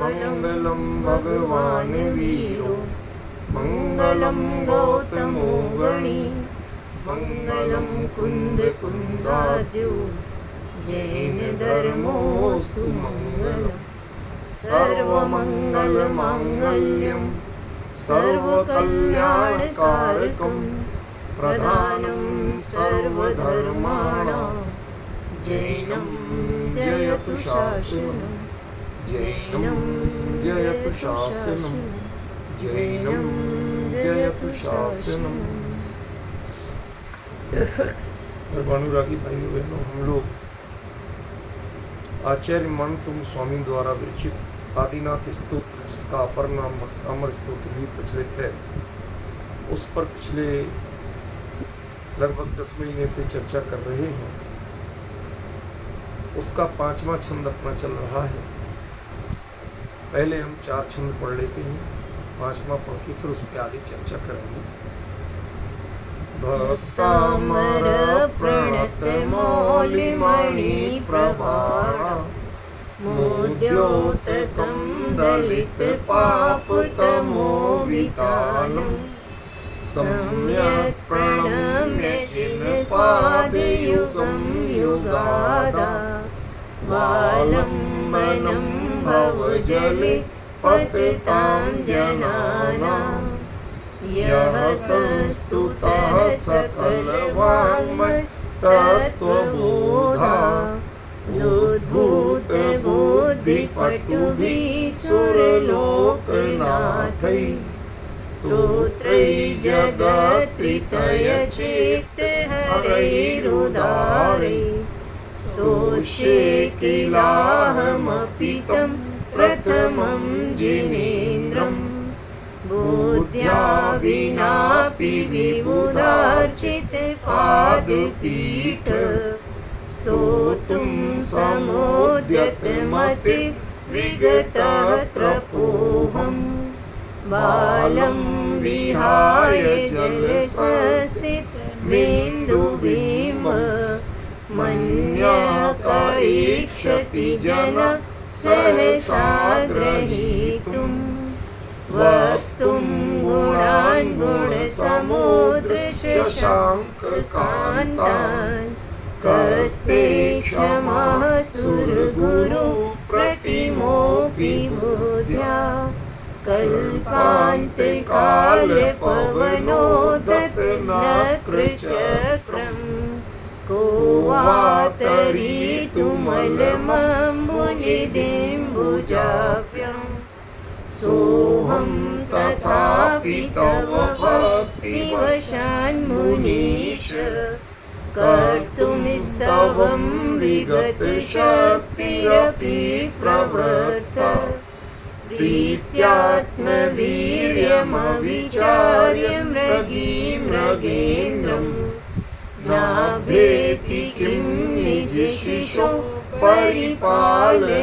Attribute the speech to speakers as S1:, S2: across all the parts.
S1: मंगलम भगवान वीरो मंगलम गौतमो गणी मंगलम कुंद कुंदाद्यो जैन धर्मोस्तु मंगलम सर्वमंगल मांगल्यम सर्वकल्याणकारकम प्रधानम सर्वधर्माणां जैनम जयतु शासनम जैनम जयतु शासनम जैनम जयतु शासनम। अनुरागी भाइयों बहनों, हम लोग आचार्य मन तुम स्वामी द्वारा विरचित आदिनाथ स्तोत्र, जिसका अपर नाम भक्तामर स्तोत्र भी प्रचलित है, उस पर पिछले लगभग 10 महीने से चर्चा कर रहे हैं। उसका 5वां छंद अपना चल रहा है। पहले हम 4 छंद पढ़ लेते हैं, 5वां पढ़ के फिर उस पर आगे चर्चा करेंगे। भक्तामर प्रणत मौलिमणि प्रभाण मोद्योतकं दलित पापतमोवितानं सम्यक् प्रणम्य जिनपादयुगं युगादा वालम्बनं भवजले पतितां जनानां यः संस्तुतः सकलवाङ्मय तत्त्वबोधा उद्भूत बुद्धिपटुभिः सुरलोकनाथैः स्तोत्रैः जगत्त्रितयचित्तहरैरुदारैः स्तोष्ये किलाहमपि तं प्रथमं जिनेन्द्रम् बुद्ध्या विनापि विबुधार्चित पादपीठ स्तोतुं समुद्यत मति विगतत्रपोऽहम् बालं विहाय जलसंस्थित बिन्दुबिम्ब मन्यकैक्षति जन सहसा ग्रहीतुम् वक्तुं गुणान् गुणसमुद्र शशाङ्ककान्तान् कस्ते क्षमः सुरगुरु प्रतिमोऽपि बुद्ध्या कल्पान्तकालपवनोदत नक्रचक्रम् को वातरीतुमलमम्बुनिदिम्बुजाभ्यम् सोऽहं तथापि तव भक्तिवशान्मुनीश कर्तुं स्तवं विगतशक्तिरपि प्रवृत्ता प्रीत्यात्मवीर्यमविचार्य मृगेन्द्रं नाभेति किं निजशिशो परिपालनार्थम्।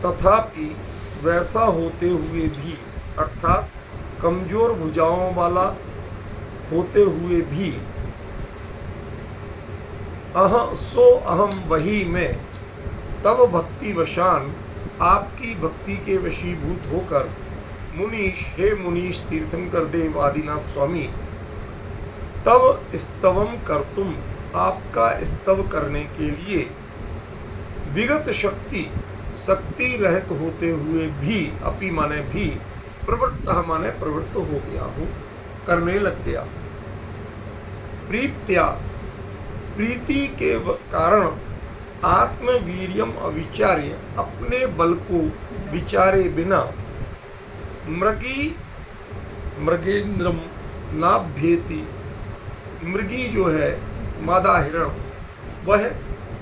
S2: तथापि वैसा होते हुए भी, अर्थात कमजोर भुजाओं वाला होते हुए भी, सो अहम वही मैं, तब भक्ति वशान आपकी भक्ति के वशीभूत होकर मुनीश, हे मुनीश तीर्थंकर देव आदिनाथ स्वामी, तब स्तवम कर तुम आपका स्तव करने के लिए विगत शक्ति रहित होते हुए भी, अपि माने भी, प्रवृत्त माने प्रवृत्त हो गया हूँ, करने लग गया। प्रीत्या प्रीति के कारण आत्मवीर्यम अविचार्य अपने बल को विचारे बिना मृगेन्द्रम नाभ्येति, मृगी जो है मादा हिरण, वह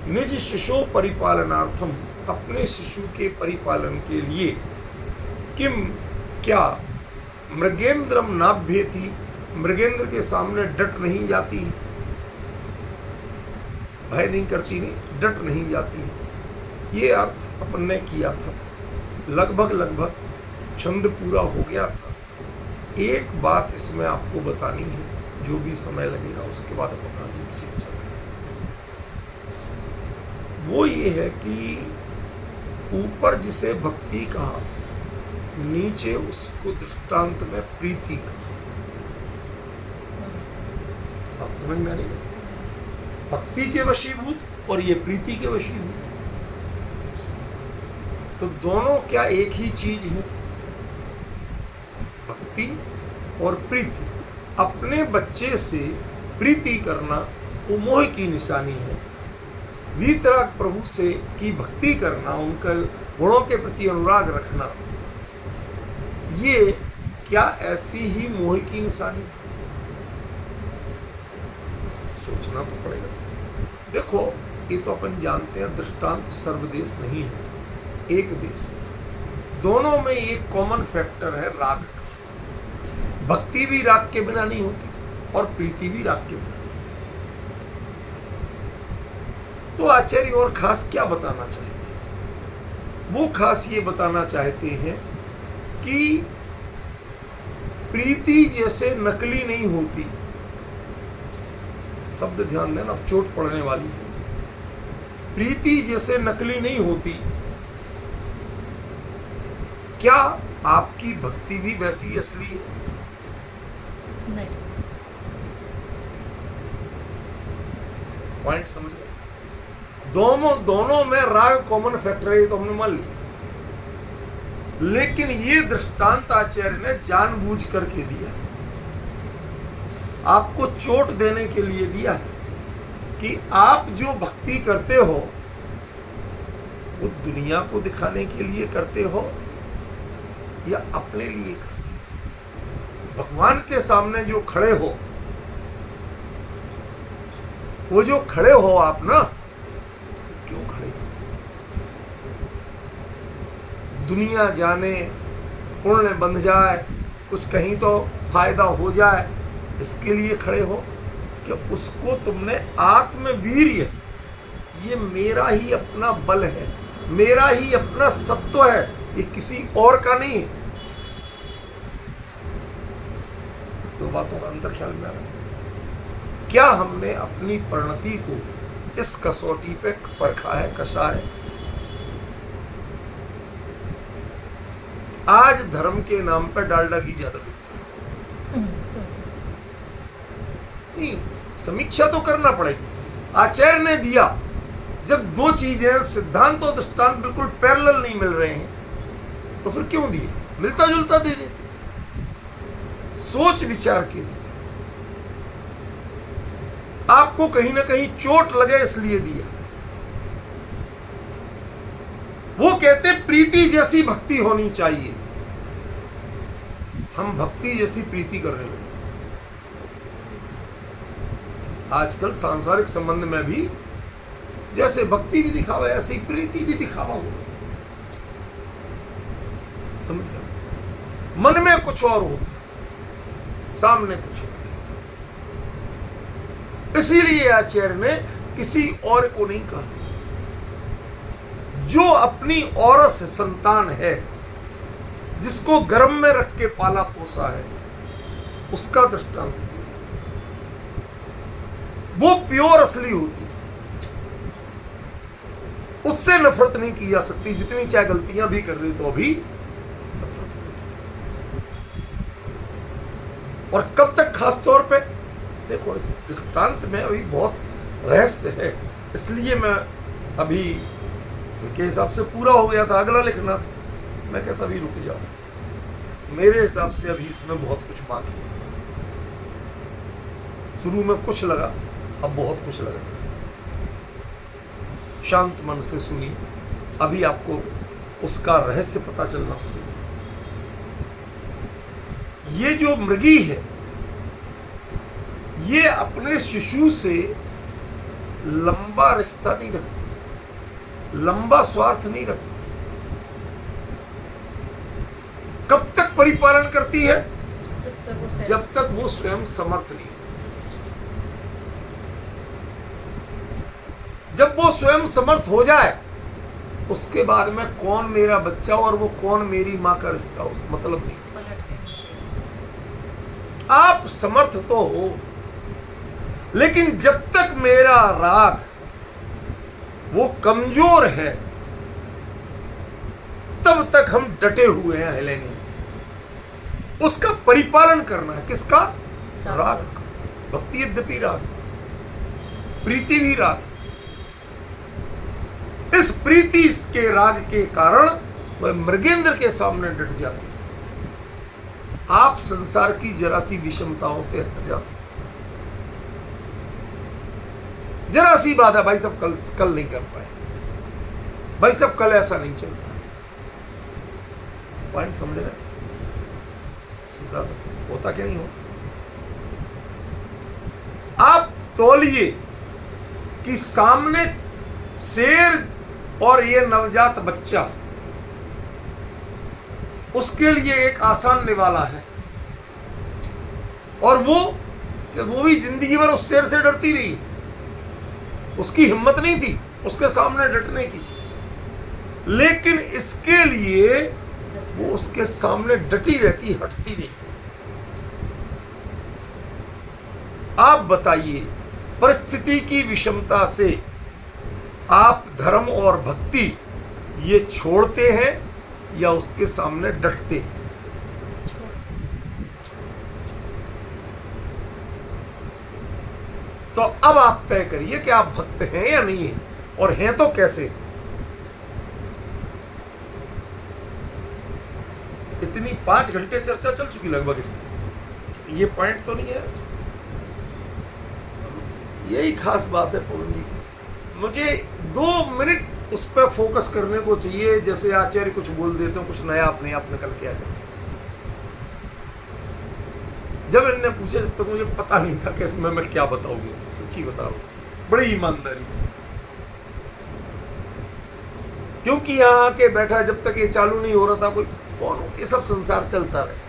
S2: निज शिशु परिपालनार्थम अपने शिशु के परिपालन के लिए किम क्या मृगेन्द्रम नाभ्येति, मृगेंद्र के सामने डट नहीं जाती, भय नहीं करती, नहीं डट नहीं जाती। ये अर्थ अपन ने किया था, लगभग छंद पूरा हो गया था। एक बात इसमें आपको बतानी है जो भी समय लगेगा उसके बाद अपन आगे की चर्चा करें। वो ये है कि ऊपर जिसे भक्ति कहा, नीचे उसको दृष्टांत में प्रीति कहा। बात समझ में आ रही है? भक्ति के वशीभूत और ये प्रीति के वशीभूत, तो दोनों क्या एक ही चीज है? भक्ति और प्रीति। अपने बच्चे से प्रीति करना वो मोह की निशानी है। वीतराग प्रभु से की भक्ति करना, उनके गुणों के प्रति अनुराग रखना, ये क्या ऐसी ही मोह की निशानी? सोचना तो पड़ेगा। देखो, ये तो अपन जानते हैं दृष्टांत सर्वदेश नहीं है, एक देश है। दोनों में एक कॉमन फैक्टर है राग का। भक्ति भी राग के बिना नहीं होती और प्रीति भी राग के बिना। तो आचार्य और खास क्या बताना चाहते हैं? वो खास ये बताना चाहते हैं कि प्रीति जैसे नकली नहीं होती। शब्द ध्यान देना, अब चोट पड़ने वाली है। प्रीति जैसे नकली नहीं होती, क्या आपकी भक्ति भी वैसी असली है?
S3: नहीं।
S2: पॉइंट समझ गए? दोनों में राग कॉमन फैक्टर है, तो हमने मान लिया। लेकिन ये दृष्टांत आचार्य ने जानबूझ करके दिया, आपको चोट देने के लिए दिया है कि आप जो भक्ति करते हो वो दुनिया को दिखाने के लिए करते हो या अपने लिए करते हो? भगवान के सामने जो खड़े हो, वो जो खड़े हो आप ना, क्यों खड़े हो? दुनिया जाने, पुण्य बंध जाए, कुछ कहीं तो फायदा हो जाए, इसके लिए खड़े हो कि उसको तुमने आत्मवीर्य, ये मेरा ही अपना बल है, मेरा ही अपना सत्व है, ये किसी और का नहीं है। दो बातों का अंतर ख्याल में आ रहा है। क्या हमने अपनी परिणति को इस कसौटी पे परखा है, कसा है? आज धर्म के नाम पर डालडा घी ज्यादा बिकता है। नहीं, समीक्षा तो करना पड़ेगी। आचार्य ने दिया, जब दो चीजें सिद्धांत और दृष्टांत बिल्कुल पैरेलल नहीं मिल रहे हैं, तो फिर क्यों दिए? मिलता जुलता दे देते, सोच विचार के लिए। आपको कहीं ना कहीं चोट लगे इसलिए दिया। वो कहते प्रीति जैसी भक्ति होनी चाहिए, हम भक्ति जैसी प्रीति करने लगे। आजकल सांसारिक संबंध में भी जैसे भक्ति भी दिखावा, ऐसे ही प्रीति भी दिखावा हो। समझ गए? मन में कुछ और होता, सामने कुछ होता। इसीलिए आचार्य ने किसी और को नहीं कहा। जो अपनी औरस संतान है, जिसको गर्भ में रख के पाला पोसा है, उसका दृष्टांत दिया। वो प्योर असली होती है, उससे नफरत नहीं की जा सकती। जितनी चाहे गलतियां भी कर रही तो भी नफरत नहीं की जा सकती। और कब तक? खास तौर पे देखो, इस दृष्टांत में अभी बहुत रहस्य है, इसलिए मैं अभी उनके हिसाब से पूरा हो गया था, अगला लिखना था। मैं कहता अभी रुक जाओ, मेरे हिसाब से अभी इसमें बहुत कुछ बाकी है। शुरू में कुछ लगा, अब बहुत कुछ लगा। शांत मन से सुनिए, अभी आपको उसका रहस्य पता चलना शुरू। ये जो मृगी है, ये अपने शिशु से लंबा रिश्ता नहीं रखती, लंबा स्वार्थ नहीं रखती। कब तक परिपालन करती है? जब तक वो स्वयं समर्थ नहीं। जब वो स्वयं समर्थ हो जाए, उसके बाद में कौन मेरा बच्चा और वो कौन मेरी मां का रिश्ता, उस मतलब नहीं। आप समर्थ तो हो, लेकिन जब तक मेरा राग वो कमजोर है तब तक हम डटे हुए हैं, हिले नहीं। उसका परिपालन करना है, किसका? राग का। भक्ति यद्यपि राग, प्रीति भी राग। इस प्रीति के राग के कारण वह मृगेंद्र के सामने डट जाती। आप संसार की जरा सी विषमताओं से हट जाते। जरा सी बात है भाई सब कल नहीं कर पाए, भाई सब कल ऐसा नहीं चल पाए। पॉइंट समझ रहे? सीधा होता क्या नहीं होता। आप तौलिए कि सामने शेर और ये नवजात बच्चा, उसके लिए एक आसान निवाला है, और वो भी जिंदगी भर उस शेर से डरती रही। उसकी हिम्मत नहीं थी उसके सामने डटने की, लेकिन इसके लिए वो उसके सामने डटी रहती, हटती नहीं। आप बताइए, परिस्थिति की विषमता से आप धर्म और भक्ति ये छोड़ते हैं या उसके सामने डटते हैं? तो अब आप तय करिए कि आप भक्त हैं या नहीं हैं, और हैं तो कैसे। इतनी 5 घंटे चर्चा चल चुकी लगभग इसमें, ये पॉइंट तो नहीं है। यही खास बात है पवन जी, मुझे 2 मिनट उस पर फोकस करने को चाहिए। जैसे आचार्य कुछ बोल देते हो, कुछ नया अपने आप निकल के आ जाता। जब इन्होंने पूछा, जब तक मुझे पता नहीं था कैसे मैं क्या बताऊंगी, सच्ची बताऊं, बड़ी ईमानदारी से, क्योंकि यहाँ के बैठा जब तक ये चालू नहीं हो रहा था कोई फोन, ये सब संसार चलता रहे।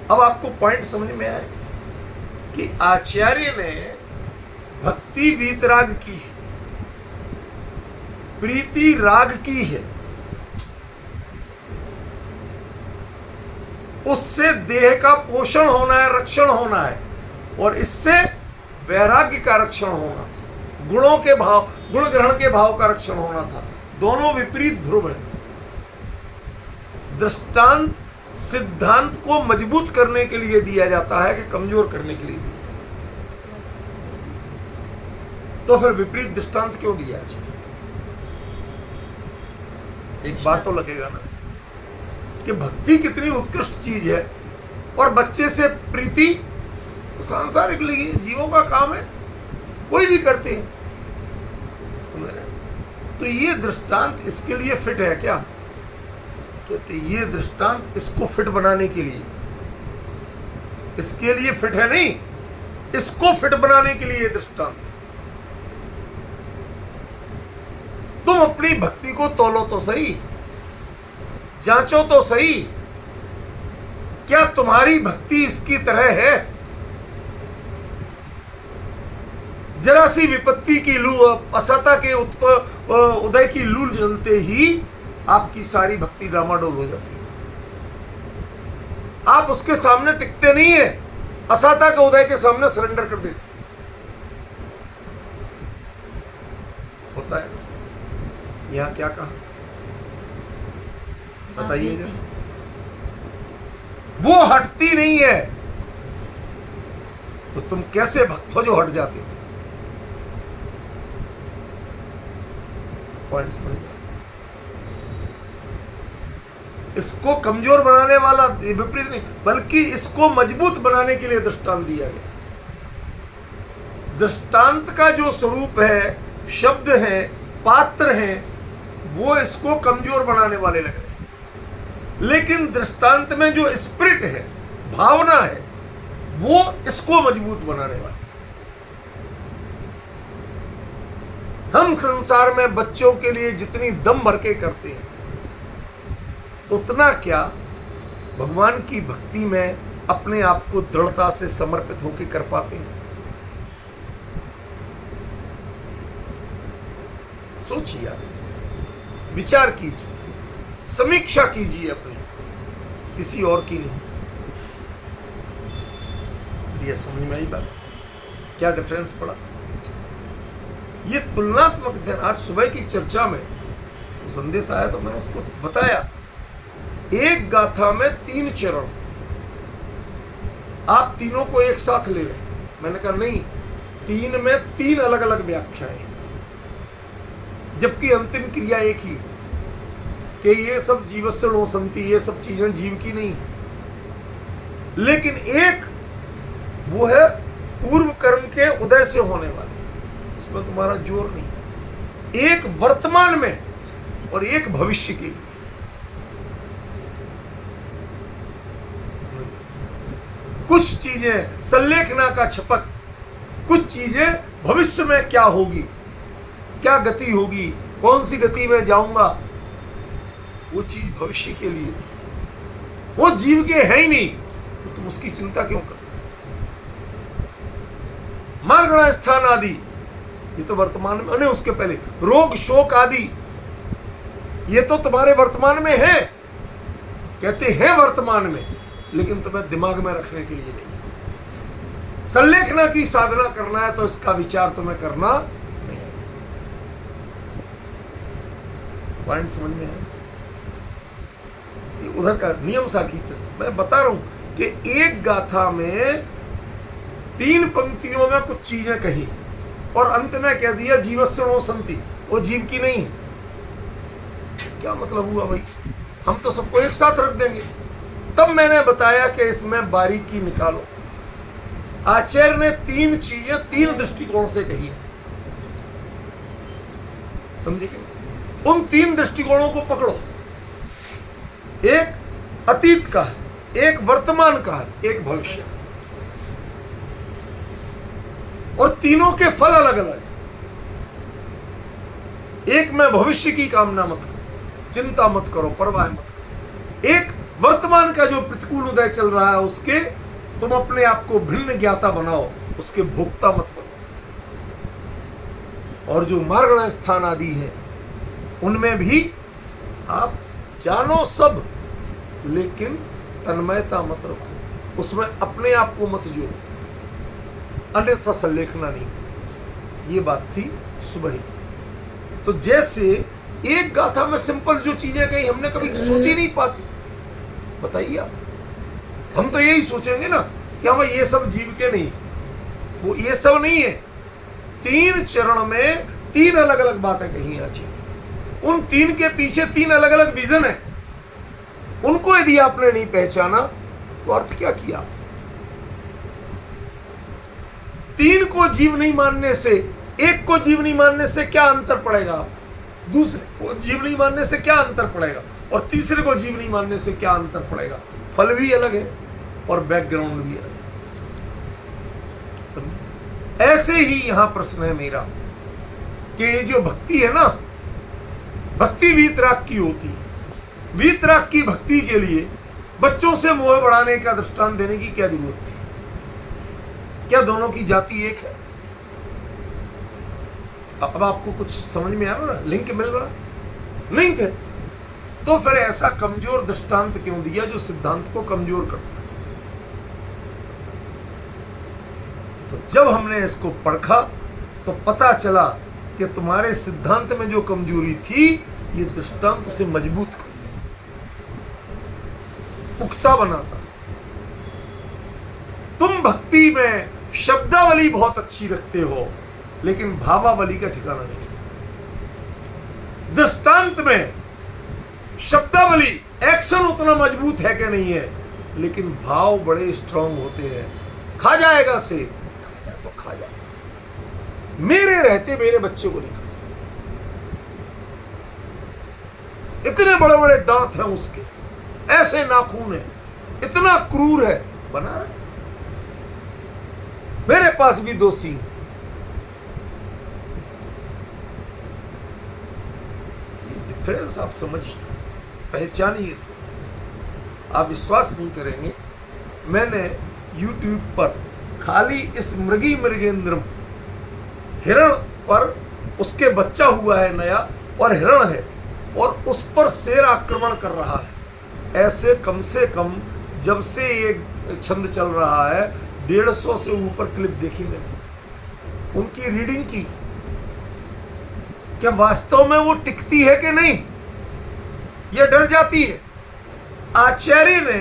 S2: अब आपको पॉइंट समझ में आए कि आचार्य ने भक्ति वीतराग की है, प्रीति राग की है, उससे देह का पोषण होना है, रक्षण होना है, और इससे वैराग्य का रक्षण होना था, गुणों के भाव, गुण ग्रहण के भाव का रक्षण होना था। दोनों विपरीत ध्रुव हैं। दृष्टांत सिद्धांत को मजबूत करने के लिए दिया जाता है कि कमजोर करने के लिए दिया जाता है। तो फिर विपरीत दृष्टांत क्यों दिया जाए? एक बात तो लगेगा ना कि भक्ति कितनी उत्कृष्ट चीज है, और बच्चे से प्रीति सांसारिक जीवों का काम है, कोई भी करते हैं, समझ रहे हैं? तो ये दृष्टांत इसके लिए फिट है क्या? कहते ये दृष्टांत इसको फिट बनाने के लिए, इसके लिए फिट है नहीं, इसको फिट बनाने के लिए दृष्टांत। तुम अपनी भक्ति को तौलो तो सही, जांचो तो सही, क्या तुम्हारी भक्ति इसकी तरह है? जरा सी विपत्ति की लू, असता के उदय की लू जलते ही आपकी सारी भक्ति डामाडोल हो जाती है। आप उसके सामने टिकते नहीं है, असता के उदय के सामने सरेंडर कर देते। होता है। यहां क्या कहा बताइए जरा। वो हटती नहीं है, तो तुम कैसे भक्त हो जो हट जाते हो? पॉइंट समझ। इसको कमजोर बनाने वाला विपरीत नहीं, बल्कि इसको मजबूत बनाने के लिए दृष्टांत दिया गया। दृष्टांत का जो स्वरूप है, शब्द है, पात्र है, वो इसको कमजोर बनाने वाले लग रहे हैं, लेकिन दृष्टांत में जो स्पिरिट है, भावना है, वो इसको मजबूत बनाने वाले। हम संसार में बच्चों के लिए जितनी दम भर के करते हैं, उतना क्या भगवान की भक्ति में अपने आप को दृढ़ता से समर्पित होकर कर पाते हैं? सोचिए, विचार कीजिए, समीक्षा कीजिए अपनी, किसी और की नहीं। लिया, समझ में आई बात? क्या डिफरेंस पड़ा? ये तुलनात्मक अध्ययन। आज सुबह की चर्चा में संदेश आया तो मैंने उसको बताया, एक गाथा में 3 चरण, आप तीनों को एक साथ ले रहे। मैंने कहा नहीं, 3 में 3 अलग अलग व्याख्याएं, जबकि अंतिम क्रिया एक ही, कि ये सब जीवस्य नोसंति, ये सब चीजें जीव की नहीं, लेकिन एक वो है पूर्व कर्म के उदय से होने वाले, उसमें तुम्हारा जोर नहीं। एक वर्तमान में और एक भविष्य के लिए। कुछ चीजें संलेखना का छपक, कुछ चीजें भविष्य में क्या होगी, क्या गति होगी, कौन सी गति में जाऊंगा, वो चीज भविष्य के लिए थी। वो जीव के है ही नहीं तो तुम उसकी चिंता क्यों कर? मार्गणा स्थान आदि ये तो वर्तमान में, नहीं उसके पहले रोग शोक आदि ये तो तुम्हारे वर्तमान में है, कहते हैं वर्तमान में, लेकिन तुम्हें दिमाग में रखने के लिए नहीं। संलेखना की साधना करना है तो इसका विचार तुम्हें करना नहीं। पॉइंट समझ में है? उधर का नियम सा खींच, मैं बता रहा हूं कि एक गाथा में 3 पंक्तियों में कुछ चीजें कही और अंत में कह दिया जीवस्य नोसंति, वो जीव की नहीं। क्या मतलब हुआ भाई? हम तो सबको एक साथ रख देंगे। तब मैंने बताया कि इसमें बारीकी निकालो। आचार्य ने 3 चीजें 3 दृष्टिकोण से कही है, समझे कि? उन 3 दृष्टिकोणों को पकड़ो। एक अतीत का है, एक वर्तमान का है, एक भविष्य, और तीनों के फल अलग अलग हैं। एक में भविष्य की कामना मत करो, चिंता मत करो, परवाह मत करो। एक वर्तमान का जो प्रतिकूल उदय चल रहा है उसके तुम अपने आप को भिन्न ज्ञाता बनाओ, उसके भोक्ता मत बनो। और जो मार्गण स्थान आदि है उनमें भी आप जानो सब, लेकिन तन्मयता मत रखो, उसमें अपने आप को मत जोड़ो, अन्यथा संलेखना नहीं। ये बात थी सुबह की। तो जैसे एक गाथा में सिंपल जो चीजें कही हमने कभी सोची नहीं पाती, बताइए आप। हम तो यही सोचेंगे ना कि हम ये सब जीव के नहीं, वो ये सब नहीं है। 3 चरण में 3 अलग अलग बातें कही आज, उन 3 के पीछे 3 अलग अलग विजन है। उनको यदि आपने नहीं पहचाना तो अर्थ क्या किया? 3 को जीव नहीं मानने से, एक को जीव नहीं मानने से क्या अंतर पड़ेगा? आप दूसरे को जीव नहीं मानने से क्या अंतर पड़ेगा, और तीसरे को जीव नहीं मानने से क्या अंतर पड़ेगा? फल भी अलग है और बैकग्राउंड भी अलग है। ऐसे ही यहां प्रश्न है मेरा कि जो भक्ति है ना, भक्ति वीतराग की होती है। वीतराग की भक्ति के लिए बच्चों से मोह बढ़ाने का दृष्टांत देने की क्या जरूरत थी? क्या दोनों की जाति एक है? अब आपको कुछ समझ में आ रहा है? लिंक मिल रहा नहीं थे तो फिर ऐसा कमजोर दृष्टांत क्यों दिया जो सिद्धांत को कमजोर करता है? तो जब हमने इसको परखा तो पता चला कि तुम्हारे सिद्धांत में जो कमजोरी थी ये दृष्टांत उसे मजबूत करता, पुख्ता बनाता। तुम भक्ति में शब्दावली बहुत अच्छी रखते हो लेकिन भावावली का ठिकाना नहीं। दृष्टांत में शब्दावली एक्शन उतना मजबूत है कि नहीं है, लेकिन भाव बड़े स्ट्रांग होते हैं। खा जाएगा से तो खा जाएगा, मेरे रहते मेरे बच्चे को नहीं खा सकते। इतने बड़े बड़े दांत हैं उसके, ऐसे नाखून है, इतना क्रूर है, बना रहा। मेरे पास भी 2 सींग। डिफरेंस आप समझिए, पहचानिए। तो आप विश्वास नहीं करेंगे, मैंने YouTube पर खाली इस मृगी मृगेंद्रम हिरण पर, उसके बच्चा हुआ है नया और हिरण है और उस पर शेर आक्रमण कर रहा है, ऐसे कम से कम जब से ये छंद चल रहा है 150 से ऊपर क्लिप देखी मैंने, उनकी रीडिंग की। क्या वास्तव में वो टिकती है कि नहीं, ये डर जाती है। आचार्य ने,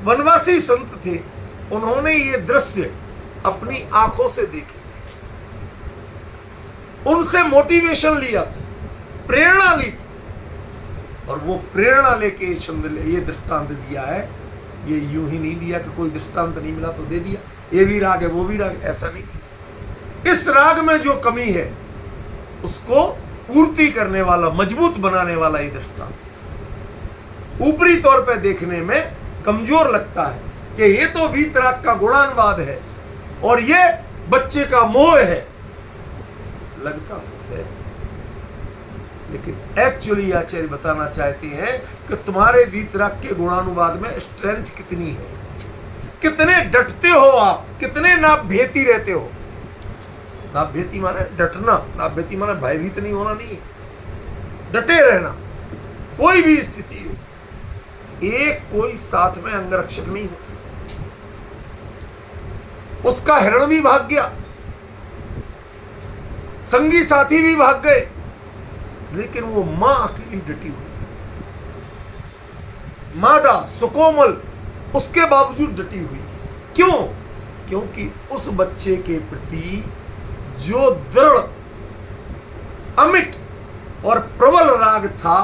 S2: वनवासी संत थे, उन्होंने ये दृश्य अपनी आंखों से देखे, उनसे मोटिवेशन लिया था, प्रेरणा ली थी, और वो प्रेरणा लेके ये दृष्टांत दिया है। ये यूं ही नहीं दिया कि कोई दृष्टांत नहीं मिला तो दे दिया, ये भी राग है वो भी राग है, ऐसा नहीं। इस राग में जो कमी है उसको पूर्ति करने वाला, मजबूत बनाने वाला ये दृष्टांत ऊपरी तौर पे देखने में कमजोर लगता है कि ये तो वीतराग का गुणानुवाद है और ये बच्चे का मोह है, लगता तो है, लेकिन एक्चुअली आचार्य बताना चाहते हैं कि तुम्हारे वीतराग के गुणानुवाद में स्ट्रेंथ कितनी है, कितने डटते हो आप, कितने नाभ्यती रहते हो। नाभ्यती माने डटना, नाभ्यती माने भयभीत नहीं होना नहीं है, डटे रहना। कोई भी स्थिति हो, एक कोई साथ में अंगरक्षक नहीं होता। उसका हिरण भी भाग गया, संगी साथी भी भाग गए, लेकिन वो मां अकेली डटी हुई, मादा सुकोमल, उसके बावजूद डटी हुई। क्यों? क्योंकि उस बच्चे के प्रति जो दृढ़, अमिट और प्रबल राग था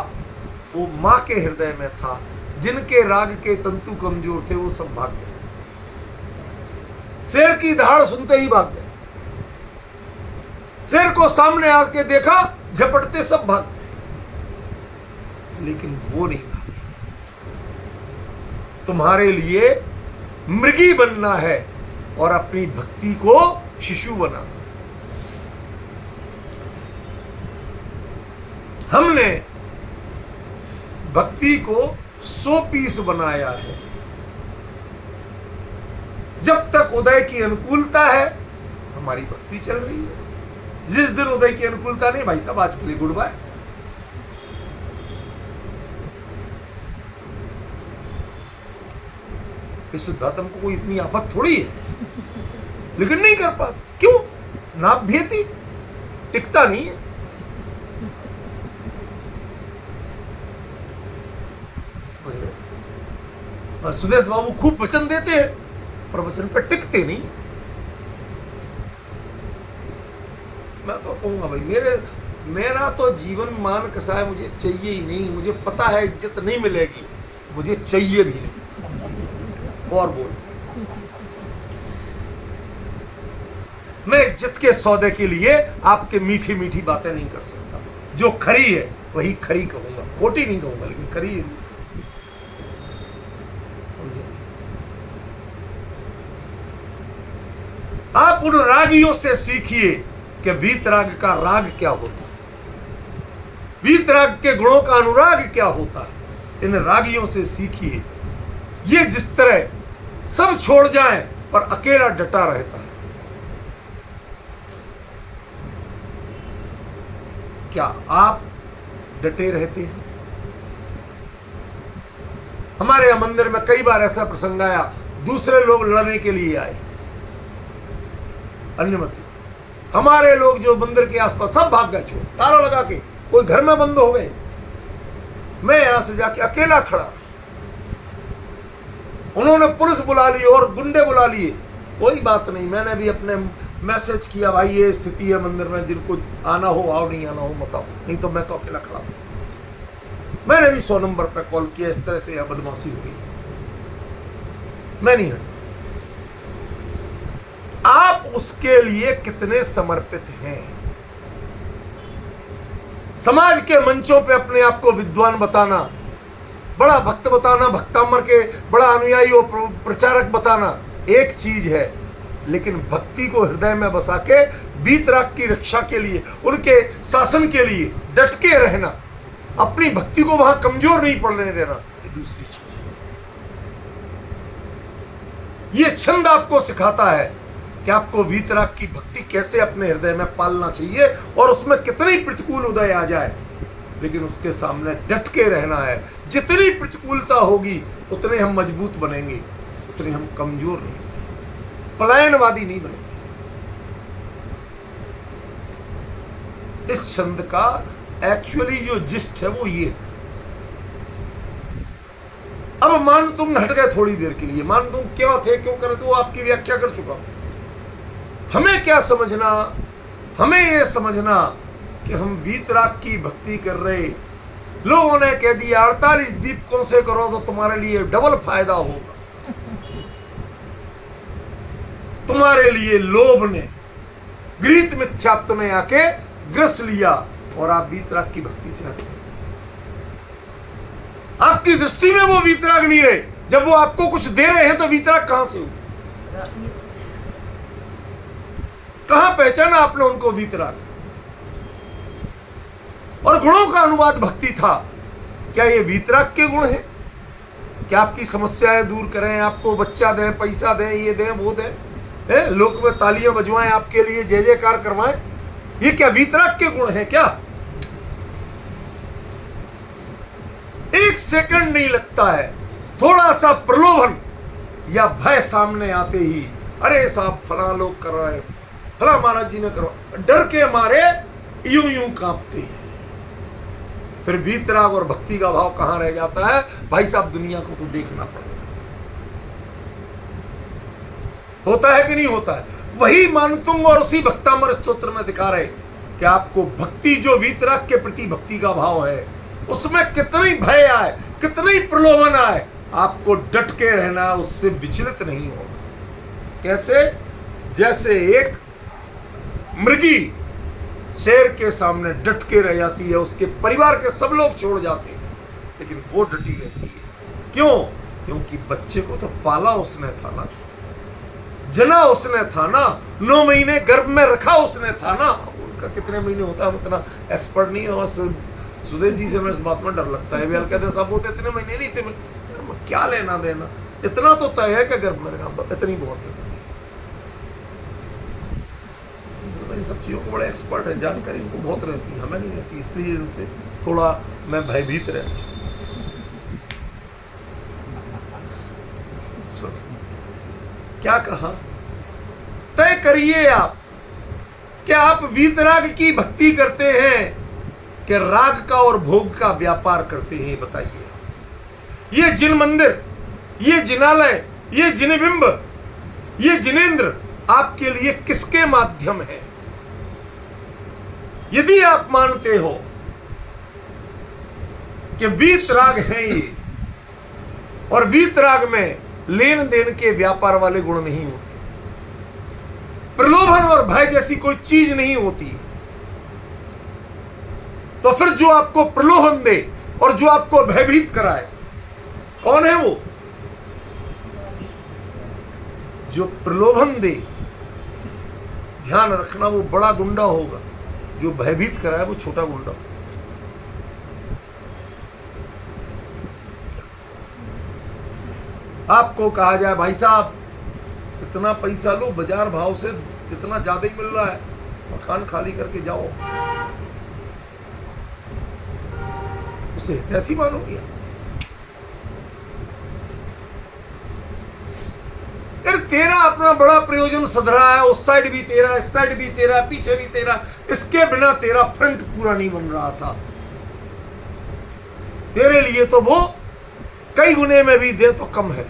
S2: वो मां के हृदय में था। जिनके राग के तंतु कमजोर थे वो सब भाग गए, शेर की दहाड़ सुनते ही भाग गए, शेर को सामने आके देखा, झपटते सब भाग गए, लेकिन वो नहीं भागे। तुम्हारे लिए मृगी बनना है और अपनी भक्ति को शिशु बनाना। हमने भक्ति को 100 पीस बनाया है। जब तक उदय की अनुकूलता है हमारी भक्ति चल रही है। जिस दिन उदय की अनुकूलता नहीं, भाई साहब आज के लिए गुड बाय। इस शुद्धात्म को कोई इतनी आफत थोड़ी है, लेकिन नहीं कर पाते। क्यों? नाभ्यती, टिकता नहीं है। सुदेश बाबू खूब वचन देते हैं पर वचन पर टिकते नहीं। मैं तो कहूंगा भाई, मेरा तो जीवन मान कसा है, मुझे चाहिए ही नहीं। मुझे पता है इज्जत नहीं मिलेगी, मुझे चाहिए भी नहीं। और बोल, मैं इज्जत के सौदे के लिए आपके मीठी मीठी बातें नहीं कर सकता। जो खरी है वही खरी कहूंगा, खोटी नहीं कहूंगा, लेकिन खरी है। समझे? आप उन रागियों से सीखिए कि वीतराग का राग क्या होता है, वीतराग के गुणों का अनुराग क्या होता है। इन रागियों से सीखिए। ये जिस तरह सब छोड़ जाएं पर अकेला डटा रहता है। क्या आप डटे रहते हैं? हमारे यहां मंदिर में कई बार ऐसा प्रसंग आया, दूसरे लोग लड़ने के लिए आए, अन्यमति। हमारे लोग जो मंदिर के आसपास सब भाग गए, छोड़ ताला लगा के, कोई घर में बंद हो गए। मैं यहां से जाके अकेला खड़ा, उन्होंने पुलिस बुला ली और गुंडे बुला लिए। कोई बात नहीं, मैंने भी अपने मैसेज किया, भाई ये स्थिति है मंदिर में, जिनको आना हो आओ, नहीं आना हो मत आओ, नहीं तो मैं तो अकेला खड़ा हूं। मैंने भी 100 नंबर पर कॉल किया, इस तरह से यह बदमाशी हुई, मैं नहीं हूं। आप उसके लिए कितने समर्पित हैं? समाज के मंचों पे अपने आप को विद्वान बताना, बड़ा भक्त बताना, भक्तामर के बड़ा अनुयायी और प्रचारक बताना एक चीज है, लेकिन भक्ति को हृदय में बसा के वीतराग की रक्षा के लिए, उनके शासन के लिए डट के रहना, अपनी भक्ति को वहां कमजोर नहीं पड़ने देना, ये दूसरी चीज है। ये छंद आपको सिखाता है कि आपको वीतराग की भक्ति कैसे अपने हृदय में पालना चाहिए और उसमें कितनी प्रतिकूल उदय आ जाए, लेकिन उसके सामने डट के रहना है। जितनी प्रतिकूलता होगी उतने हम मजबूत बनेंगे, उतने हम कमजोर नहीं। पलायनवादी नहीं बनेंगे। इस छंद का एक्चुअली जो जिस्ट है वो ये। अब मान तुम हट गए थोड़ी देर के लिए, मान तुम क्यों थे क्यों करे, तो वो आपकी व्याख्या कर चुका हूं। हमें क्या समझना, हमें ये समझना कि हम वीतराग की भक्ति कर रहे, लोगों ने कह दिया 48 दीपकों से करो तो तुम्हारे लिए डबल फायदा होगा। तुम्हारे लिए लोभ ने, गृहीत मिथ्यात्व ने आके ग्रस लिया और आप वीतराग की भक्ति से हटे। आपकी दृष्टि में वो वीतराग नहीं रहे। जब वो आपको कुछ दे रहे हैं तो वीतराग कहां से हुई? कहां पहचाना आपने उनको वीतराग? और गुणों का अनुवाद भक्ति था। क्या ये वीतराग के गुण हैं? क्या आपकी समस्याएं दूर करें, आपको बच्चा दें, पैसा दें, ये दें, वो दें, लोक में तालियां बजवाएं आपके लिए, जय जयकार करवाएं? ये क्या वीतराग के गुण हैं क्या? एक सेकंड नहीं लगता है, थोड़ा सा प्रलोभन या भय सामने आते ही, अरे साहब फला लोग कर रहे हैं, फला महाराज जी ने करवा, डर के मारे यूं यूं कांपते हैं। फिर वीतराग और भक्ति का भाव कहां रह जाता है? भाई साहब दुनिया को तो देखना पड़ेगा। होता है कि नहीं होता है? वही मानतुंग और उसी भक्तामर स्तोत्र में दिखा रहे कि आपको भक्ति, जो वीतराग के प्रति भक्ति का भाव है, उसमें कितनी भय आए, कितनी प्रलोभन आए, आपको डट के रहना, उससे विचलित नहीं होगा। कैसे? जैसे एक मृगी शेर के सामने डट के रह जाती है, उसके परिवार के सब लोग छोड़ जाते हैं, लेकिन वो डटी रहती है। क्यों? क्योंकि बच्चे को तो पाला उसने था ना, जना उसने था ना, 9 महीने गर्भ में रखा उसने था ना। उनका कितने महीने होता है उतना एक्सपर्ट नहीं है। सुदेश जी से मैं इस बात में डर लगता है। वे कहते साहब वो तो इतने महीने नहीं थे, क्या लेना देना, इतना तो तय है कि गर्भ में रखा, इतनी बहुत है। इन सब चीज़ों को बड़े एक्सपर्ट है, जानकारी इनको बहुत रहती है, हमें नहीं रहती, इसलिए इनसे थोड़ा मैं भयभीत रहता हूँ। क्या कहा? तय करिए आप, क्या आप वीतराग की भक्ति करते हैं कि राग का और भोग का व्यापार करते हैं? बताइए। ये जिन मंदिर, ये जिनालय, ये जिनबिंब, ये जिनेंद्र आपके लिए किसके माध्यम है? यदि आप मानते हो कि वीतराग है ये, और वीतराग में लेन देन के व्यापार वाले गुण नहीं होते, प्रलोभन और भय जैसी कोई चीज नहीं होती, तो फिर जो आपको प्रलोभन दे और जो आपको भयभीत कराए, कौन है वो? जो प्रलोभन दे, ध्यान रखना, वो बड़ा गुंडा होगा। जो भयभीत कराए वो छोटा गुंडा। आपको कहा जाए भाई साहब इतना पैसा लो, बाजार भाव से इतना ज्यादा ही मिल रहा है, मकान खाली करके जाओ, उसे हितैषी मानोगे? यार तेरा अपना बड़ा प्रयोजन सध रहा है, उस साइड भी तेरा, इस साइड भी तेरा, पीछे भी तेरा, इसके बिना तेरा फ्रंट पूरा नहीं बन रहा था। तेरे लिए तो वो कई गुने में भी दे तो कम है,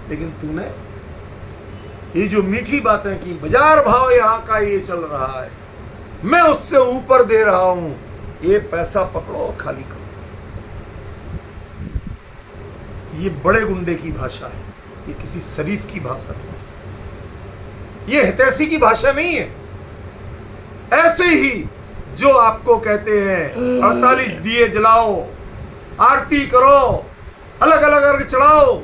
S2: लेकिन तूने ये जो मीठी बातें की, बाजार भाव यहां का ये चल रहा है, मैं उससे ऊपर दे रहा हूं, ये पैसा पकड़ो और खाली करो। ये बड़े गुंडे की भाषा है, ये किसी शरीफ की भाषा नहीं, ये हितैषी की भाषा नहीं है। ऐसे ही जो आपको कहते हैं 48 दिए जलाओ, आरती करो, अलग अलग अर्घ चढ़ाओ,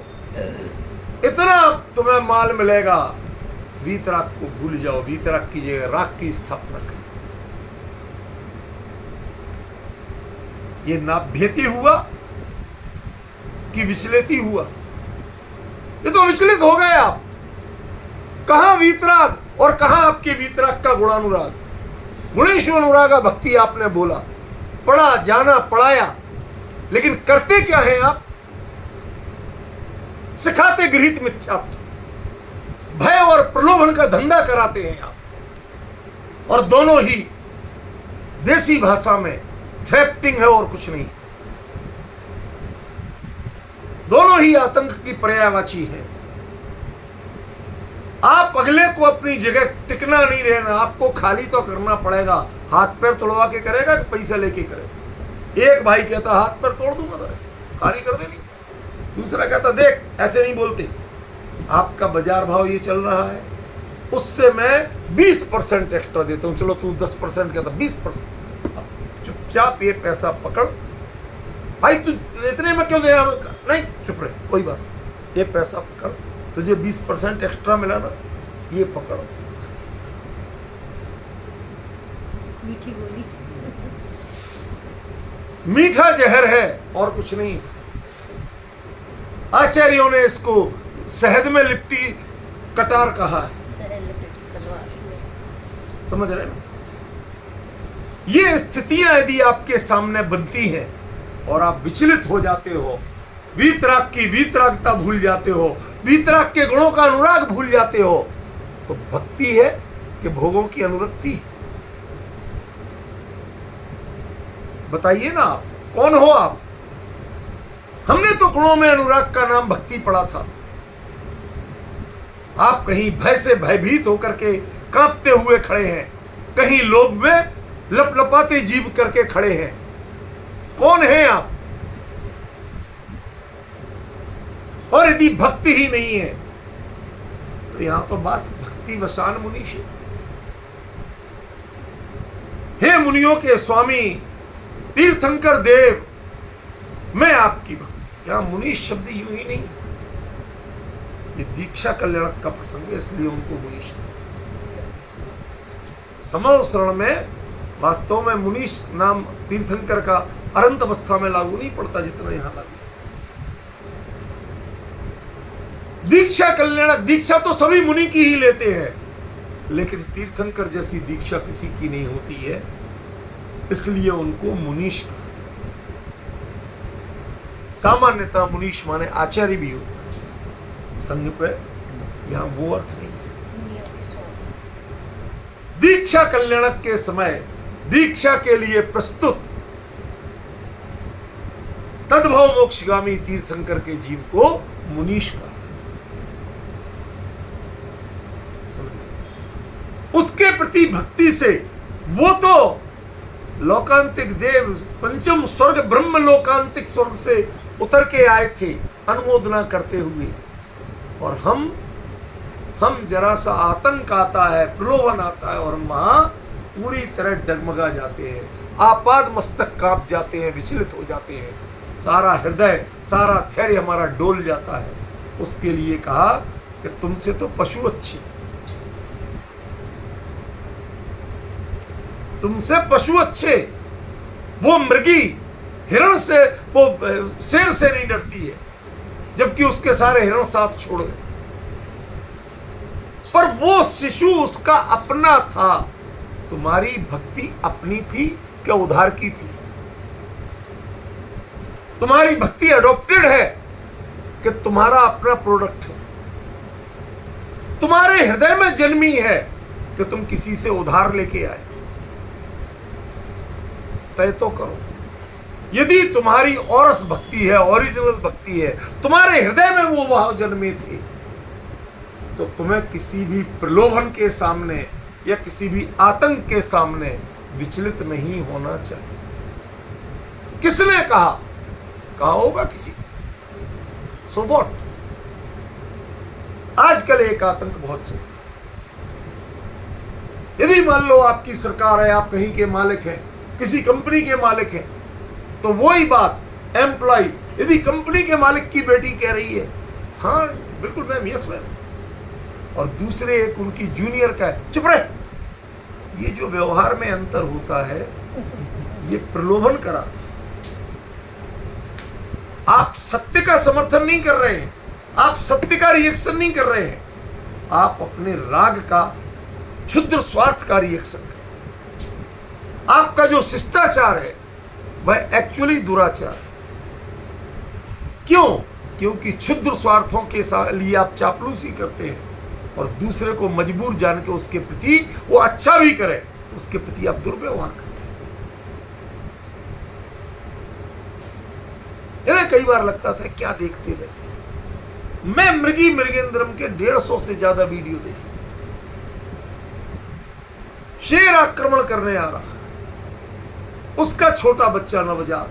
S2: इतना तुम्हें माल मिलेगा, वीतराग को भूल जाओ। वीतराग की जगह राग की स्थापना करो। ये नाभ्यति हुआ कि विचलिती हुआ? ये तो विचलित हो गए आप। कहां वीतराग और कहां आपके वीतराग का गुणानुराग? गुणेश अनुरागा भक्ति आपने बोला, पढ़ा, जाना, पढ़ाया, लेकिन करते क्या हैं आप? सिखाते गृहीत मिथ्यात्व। भय और प्रलोभन का धंधा कराते हैं आप, और दोनों ही देसी भाषा में थ्रेप्टिंग है और कुछ नहीं। दोनों ही आतंक की पर्यायवाची है। आप अगले को अपनी जगह टिकना नहीं रहना, आपको खाली तो करना पड़ेगा। हाथ पैर तोड़वा के करेगा कि पैसा लेके करेगा? एक भाई कहता हाथ पैर तोड़ दूंगा तो खाली कर देनी, दूसरा कहता देख ऐसे नहीं बोलते, आपका बाजार भाव ये चल रहा है, उससे मैं 20% एक्स्ट्रा देता हूं, चलो तू 10% कहता 20%, चुपचाप ये पैसा पकड़ भाई, तू इतने में क्यों दे रहा? नहीं चुप रहे, कोई बात, ये पैसा पकड़, तुझे 20% एक्स्ट्रा मिला ना, ये पकड़।
S3: मीठी बोली।
S2: मीठा जहर है और कुछ नहीं। आचार्यों ने इसको शहद में लिपटी कटार कहा है,
S3: सरल लिपटी तलवार।
S2: समझ रहे ना? ये स्थितियां यदि आपके सामने बनती हैं और आप विचलित हो जाते हो, वीतराग की वीतरागता भूल जाते हो, वीतराग के गुणों का अनुराग भूल जाते हो, तो भक्ति है कि भोगों की अनुरक्ति? बताइए ना, आप कौन हो? आप, हमने तो गुणों में अनुराग का नाम भक्ति पढ़ा था। आप कहीं भय से भयभीत होकर के कांपते हुए खड़े हैं, कहीं लोभ में लपलपाते जीव करके खड़े हैं। कौन है आप? और यदि भक्ति ही नहीं है तो यहां तो बात भक्ति वसान मुनीष है। हे मुनियों के स्वामी तीर्थंकर देव, मैं आपकी भक्ति, यहां मुनीष शब्द यूं ही नहीं, ये दीक्षा कल्याणक का प्रसंग है, इसलिए उनको मुनीष। समव शरण में वास्तव में मुनीष नाम तीर्थंकर का अनंत अवस्था में लागू नहीं पड़ता जितना यहां लागू। दीक्षा कल्याणक, दीक्षा तो सभी मुनि की ही लेते हैं, लेकिन तीर्थंकर जैसी दीक्षा किसी की नहीं होती है, इसलिए उनको मुनीष कहा। सामान्यतः मुनीष माने आचार्य भी होता है, संग पे यहां वो अर्थ नहीं है। दीक्षा कल्याणक के समय दीक्षा के लिए प्रस्तुत तद्भव मोक्षगामी तीर्थंकर के जीव को मुनीष कहा। उसके प्रति भक्ति से वो तो लोकांतिक देव, पंचम स्वर्ग, ब्रह्म लोकांतिक स्वर्ग से उतर के आए थे अनुमोदना करते हुए, और हम जरा सा आतंक आता है, प्रलोभन आता है, और हम वहां पूरी तरह डगमगा जाते हैं, आपाद मस्तक कांप जाते हैं, विचलित हो जाते हैं, सारा हृदय, सारा धैर्य हमारा डोल जाता है। उसके लिए कहा कि तुमसे तो पशु अच्छे, तुमसे पशु अच्छे। वो मृगी हिरण से, वो शेर से नहीं डरती है, जबकि उसके सारे हिरण साथ छोड़ गए। पर वो शिशु उसका अपना था। तुम्हारी भक्ति अपनी थी क्या उधार की थी? तुम्हारी भक्ति अडॉप्टेड है कि तुम्हारा अपना प्रोडक्ट है? तुम्हारे हृदय में जन्मी है कि तुम किसी से उधार लेके आए? तय तो करो। यदि तुम्हारी औरस भक्ति है, ओरिजिनल भक्ति है, तुम्हारे हृदय में वो भाव जन्मे थे, तो तुम्हें किसी भी प्रलोभन के सामने या किसी भी आतंक के सामने विचलित नहीं होना चाहिए। किसने कहा होगा किसी, सो व्हाट? आजकल एक आतंक बहुत चलता है। यदि मान लो आपकी सरकार है, आप कहीं के मालिक हैं, किसी कंपनी के मालिक हैं, तो वही बात एम्प्लॉय, यदि कंपनी के मालिक की बेटी कह रही है हाँ बिल्कुल मैम, यस मैम, और दूसरे एक उनकी जूनियर का है, चुप रहे, ये जो व्यवहार में अंतर होता है ये प्रलोभन कराता है। आप सत्य का समर्थन नहीं कर रहे हैं, आप सत्य का रिएक्शन नहीं कर रहे हैं, आप अपने राग का, क्षुद्र स्वार्थ का रिएक्शन कर रहे हैं। आपका जो शिष्टाचार है वह एक्चुअली दुराचार है। क्यों? क्योंकि क्षुद्र स्वार्थों के लिए आप चापलूसी करते हैं, और दूसरे को मजबूर जान के उसके प्रति वो अच्छा भी करे तो उसके प्रति आप दुर्व्यवहार करते हैं। इन्हें कई बार लगता था क्या देखते रहते। मैं मृगी मृगेंद्रम के 150 से ज्यादा वीडियो देखे। शेर आक्रमण करने आ रहा, उसका छोटा बच्चा नवजात,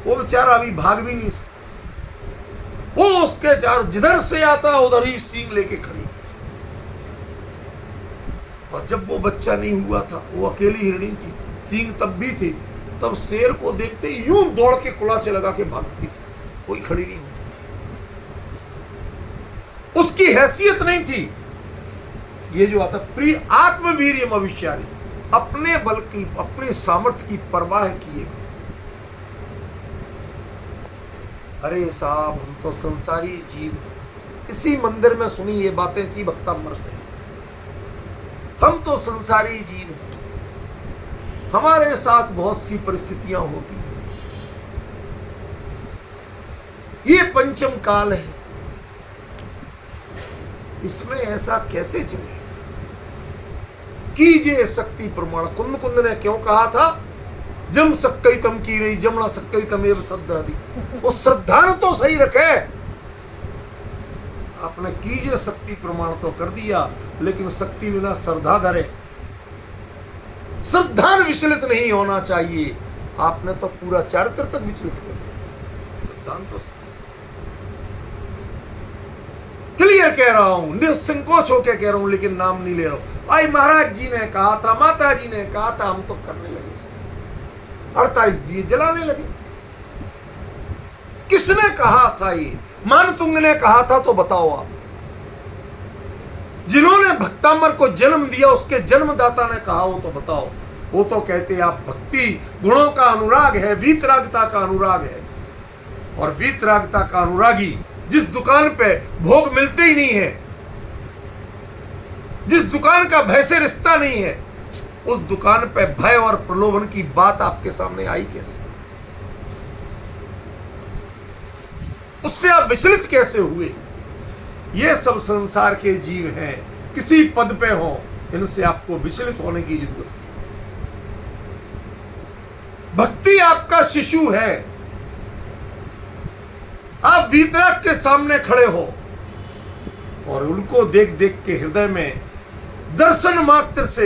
S2: वो बेचारा अभी भाग भी नहीं सकता, वो उसके चार जिधर से आता उधर ही सींग लेके खड़ी। और जब वो बच्चा नहीं हुआ था, वो अकेली हिरणी थी, सींग तब भी थी, तब शेर को देखते ही यूं दौड़ के कुलाचे लगा के भागती थी, कोई खड़ी नहीं होती। उसकी हैसियत नहीं थी। ये जो आता प्रिय आत्मवीर्य भविष्यारी, अपने बल की अपने सामर्थ्य की परवाह किए। अरे साहब, हम तो संसारी जीव, इसी मंदिर में सुनी ये बातें इसी भक्तामृत से। हम तो संसारी जीव हैं, हमारे साथ बहुत सी परिस्थितियां होती हैं। ये पंचम काल है, इसमें ऐसा कैसे चले? कीजिए शक्ति प्रमाण। कुंद कुंद ने क्यों कहा था जम सक्कई तम की रही जमना सक्कई तम एव श्रद्धा दी। वो श्रद्धा न तो सही रखे। आपने कीजिए शक्ति प्रमाण तो कर दिया, लेकिन शक्ति बिना श्रद्धा धरे। श्रद्धा विचलित नहीं होना चाहिए। आपने तो पूरा चारित्र तक विचलित कर दिया। सिद्धांत तो क्लियर कह रहा हूं, निसंकोच होकर कह रहा हूं, लेकिन नाम नहीं ले रहा हूं। भाई महाराज जी ने कहा था, माता जी ने कहा था, हम तो करने लगे। 48 दिए जलाने लगे। किसने कहा था ये? मानतुंग ने कहा था तो बताओ आप। जिन्होंने भक्तामर को जन्म दिया उसके जन्मदाता ने कहा हो तो बताओ। वो तो कहते आप भक्ति गुणों का अनुराग है, वीतरागता का अनुराग है। और वीतरागता का अनुरागी जिस दुकान पे भोग मिलते ही नहीं है, जिस दुकान का भय से रिश्ता नहीं है, उस दुकान पे भय और प्रलोभन की बात आपके सामने आई कैसे? उससे आप विचलित कैसे हुए? ये सब संसार के जीव हैं, किसी पद पे हो, इनसे आपको विचलित होने की जरूरत है। भक्ति आपका शिशु है। आप वीतराग के सामने खड़े हो और उनको देख देख के हृदय में दर्शन मात्र से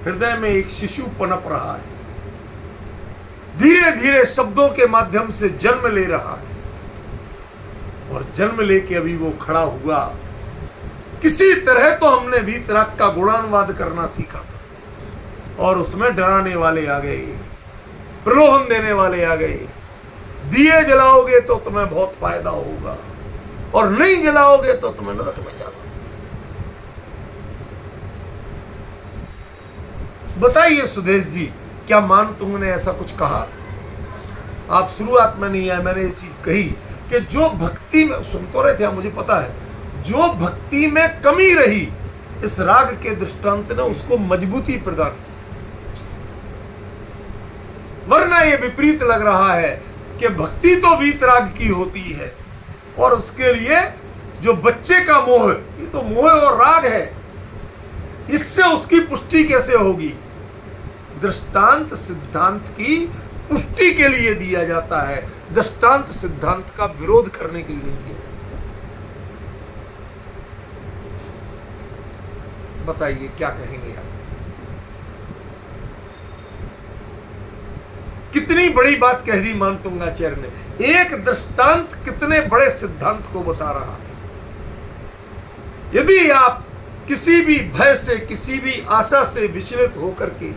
S2: हृदय में एक शिशु पनप रहा है, धीरे धीरे शब्दों के माध्यम से जन्म ले रहा है। और जन्म लेके अभी वो खड़ा हुआ। किसी तरह तो हमने वीतराग का गुणानुवाद करना सीखा था, और उसमें डराने वाले आ गए, प्रलोभन देने वाले आ गए। दिए जलाओगे तो तुम्हें बहुत फायदा होगा, और नहीं जलाओगे तो तुम्हें नरक में जाना। बताइए सुदेश जी, क्या मानतुंग ने ऐसा कुछ कहा? आप शुरुआत में नहीं आए, मैंने ये चीज कही कि जो भक्ति में, सुन तो रहे थे आप, मुझे पता है, जो भक्ति में कमी रही इस राग के दृष्टांत ने उसको मजबूती प्रदान की। वरना ये विपरीत लग रहा है कि भक्ति तो वीतराग की होती है, और उसके लिए जो बच्चे का मोह, ये तो मोह और राग है, इससे उसकी पुष्टि कैसे होगी? दृष्टांत सिद्धांत की पुष्टि के लिए दिया जाता है, दृष्टांत सिद्धांत का विरोध करने के लिए दिया जाता है। बताइए क्या कहेंगे आप? कितनी बड़ी बात कह दी मानतुंगाचार्य ने। एक दृष्टांत कितने बड़े सिद्धांत को बता रहा है। यदि आप किसी भी भय से, किसी भी आशा से विचलित होकर के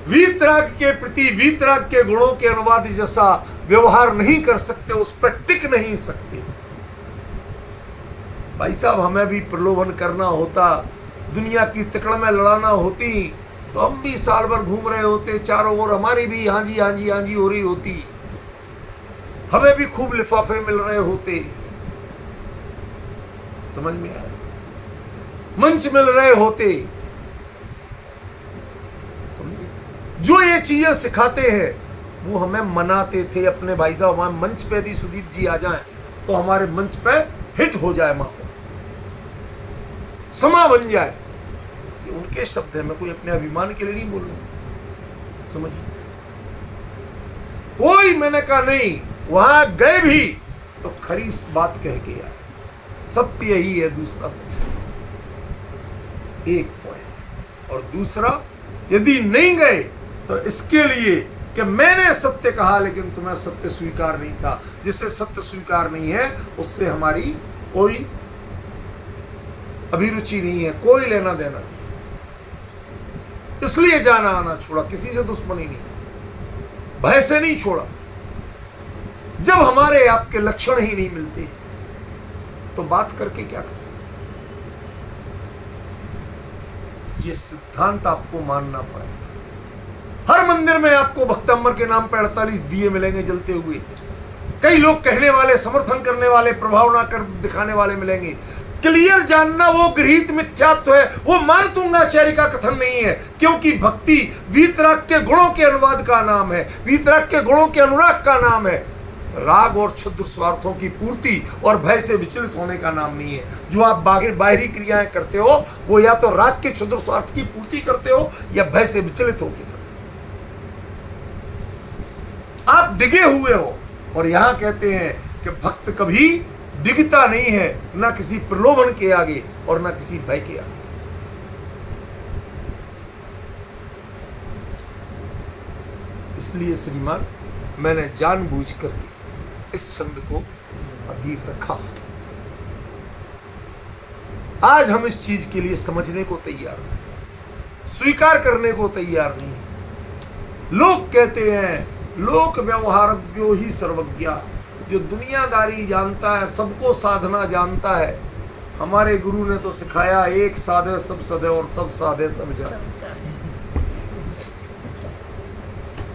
S2: वीतराग के प्रति, वीतराग के गुणों के अनुवाद जैसा व्यवहार नहीं कर सकते, उस पर टिक नहीं सकते। भाई साहब, हमें भी प्रलोभन करना होता, दुनिया की तिकड़ में लड़ाना होती, तो हम भी साल भर घूम रहे होते चारों ओर, हमारी भी हाँ जी हाँ जी हाँ जी हो रही होती, हमें भी खूब लिफाफे मिल रहे होते। समझ में आया? मंच मिल रहे होते। समझे? जो ये चीजें सिखाते हैं वो हमें मनाते थे अपने भाई साहब, हमारे मंच पे यदि सुदीप जी आ जाएं तो हमारे मंच पे हिट हो जाए माहौल। समा बन जाए। ये उनके शब्द हैं, मैं कोई अपने अभिमान के लिए नहीं बोल रहा, समझिए। कोई मैंने कहा नहीं, वहां गए भी तो खरी बात कह के आए, सत्य यही है। दूसरा सत्य, एक पॉइंट। और दूसरा, यदि नहीं गए तो इसके लिए कि मैंने सत्य कहा लेकिन तुम्हें सत्य स्वीकार नहीं था। जिससे सत्य स्वीकार नहीं है उससे हमारी कोई अभिरुचि नहीं है, कोई लेना देना नहीं। इसलिए जाना आना छोड़ा, किसी से दुश्मनी नहीं, भय से नहीं छोड़ा। जब हमारे आपके लक्षण ही नहीं मिलते तो बात करके क्या करें? ये सिद्धांत आपको मानना पड़ेगा। हर मंदिर में आपको भक्तंबर के नाम पर 48 दिए मिलेंगे जलते हुए। कई लोग कहने वाले, समर्थन करने वाले, प्रभाव ना कर दिखाने वाले मिलेंगे। क्लियर जानना, वो गृहीत मिथ्यात्व है, वो मानतुंगाचार्य का कथन नहीं है। क्योंकि भक्ति वीतराग के गुणों के अनुवाद का नाम है, वीतराग के गुणों के अनुराग का नाम है। राग और क्षुद्र स्वार्थों की पूर्ति और भय से विचलित होने का नाम नहीं है। जो आप बाहरी क्रियाएं करते हो वो या तो राग के क्षुद्र स्वार्थ की पूर्ति करते हो या भय से विचलित होकर करते हो। आप डिगे हुए हो। और यहां कहते हैं कि भक्त कभी डिगता नहीं है, ना किसी प्रलोभन के आगे और ना किसी भय के आगे। इसलिए श्रीमान, मैंने जानबूझ करके इस छंद को अभी रखा। आज हम इस चीज के लिए समझने को तैयार नहीं, स्वीकार करने को तैयार नहीं। लोग कहते हैं लोक व्यवहारज्ञो ही सर्वज्ञा, जो दुनियादारी जानता है, सबको साधना जानता है। हमारे गुरु ने तो सिखाया, एक साधे सब सदे और सब साधे सब जाने।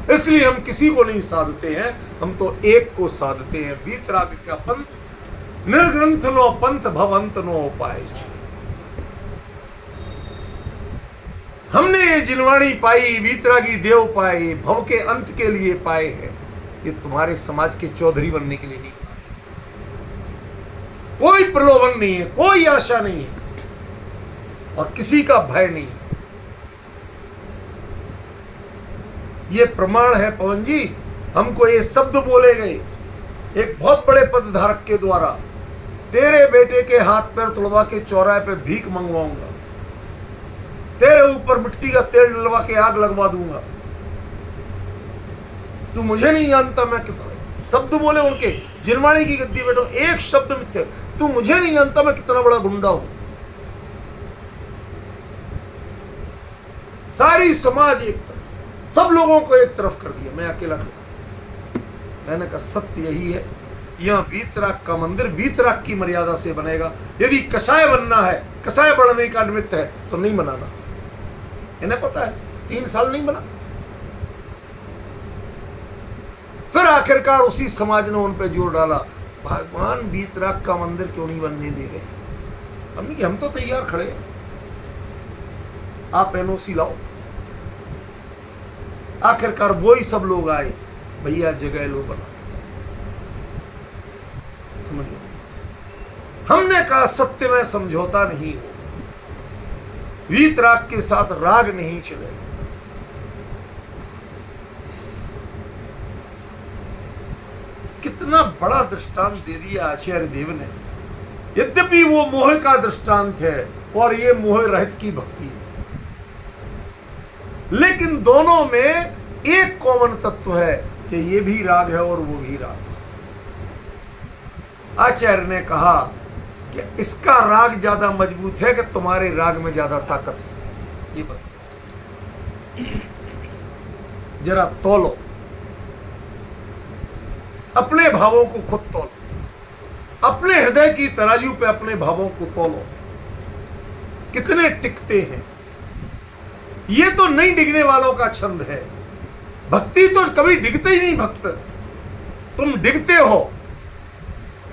S2: इसलिए हम किसी को नहीं साधते हैं, हम तो एक को साधते हैं। वीतराग का पंथ निर्ग्रंथ नो पंथ भवंत नो उपाय। हमने ये जिनवाणी पाई, वीतरागी देव पाए, भव के अंत के लिए पाए हैं। ये तुम्हारे समाज के चौधरी बनने के लिए नहीं। कोई प्रलोभन नहीं है, कोई आशा नहीं है और किसी का भय नहीं है। ये प्रमाण है पवन जी, हमको ये शब्द बोले गए एक बहुत बड़े पद धारक के द्वारा, तेरे बेटे के हाथ पैर तोड़वा के चौराहे पे भीख मंगवाऊंगा, तेरे ऊपर मिट्टी का तेल डलवा के आग लगवा दूंगा। तू मुझे नहीं जानता, मैं कितना शब्द बोले उनके, जिनवाणी की गद्दी बैठो, एक शब्द मिथ्या, तू मुझे नहीं जानता मैं कितना बड़ा गुंडा हूं। सारी समाज एक तरफ, सब लोगों को एक तरफ कर दिया, मैं अकेला खड़ा। मैंने कहा सत्य यही है, यहां वीतराग का मंदिर वीतराग की मर्यादा से बनेगा। यदि कसाय बनना है, कसाय बढ़ने का निमित्त है तो नहीं बनाना। इन्हें पता है 3 साल नहीं बना। फिर आखिरकार उसी समाज ने उन पे जोर डाला, भगवान वीतराग का मंदिर क्यों नहीं बनने दे रहे। हमने कि हम तो तैयार खड़े हैं, आप एनओसी लाओ। आखिरकार वो ही सब लोग आए, भैया जगह लो बना। समझ लो, हमने कहा सत्य में समझौता नहीं हो, वीतराग के साथ राग नहीं चलेगा। कितना बड़ा दृष्टांत दे दिया आचार्य देव ने। यद्यपि वो मोह का दृष्टांत है और ये मोह रहित की भक्ति है, लेकिन दोनों में एक कॉमन तत्व है कि ये भी राग है और वो भी राग है। आचार्य ने कहा कि इसका राग ज्यादा मजबूत है कि तुम्हारे राग में ज्यादा ताकत है। ये बताओ, जरा तोलो, अपने भावों को खुद तोलो, अपने हृदय की तराजू पे अपने भावों को तोलो, कितने टिकते हैं। ये तो नहीं डिगने वालों का छंद है। भक्ति तो कभी डिगते ही नहीं। भक्त तुम डिगते हो,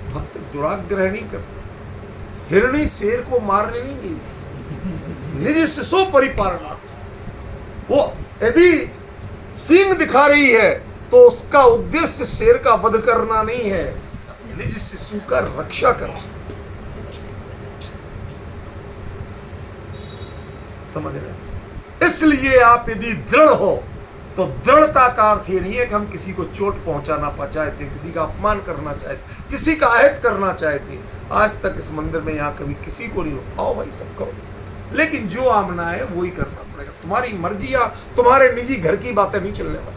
S2: भक्त दुराग्रह नहीं करते। हिरणी शेर को मारने नहीं गई थी, निज शिशु परिपालना। वो यदि सींग दिखा रही है तो उसका उद्देश्य शेर का वध करना नहीं है, निज शिशु का रक्षा करना। समझ रहे हैं? इसलिए आप यदि दृढ़ हो तो दृढ़ता का अर्थ ये नहीं है कि हम किसी को चोट पहुंचाना चाहते, किसी का अपमान करना चाहते, किसी का अहित करना चाहते। आज तक इस मंदिर में यहाँ कभी किसी को नहीं रोका। आओ भाई सब करो, लेकिन जो आमना है वो ही करना पड़ेगा। तुम्हारी मर्जी या तुम्हारे निजी घर की बातें नहीं चलने वाली।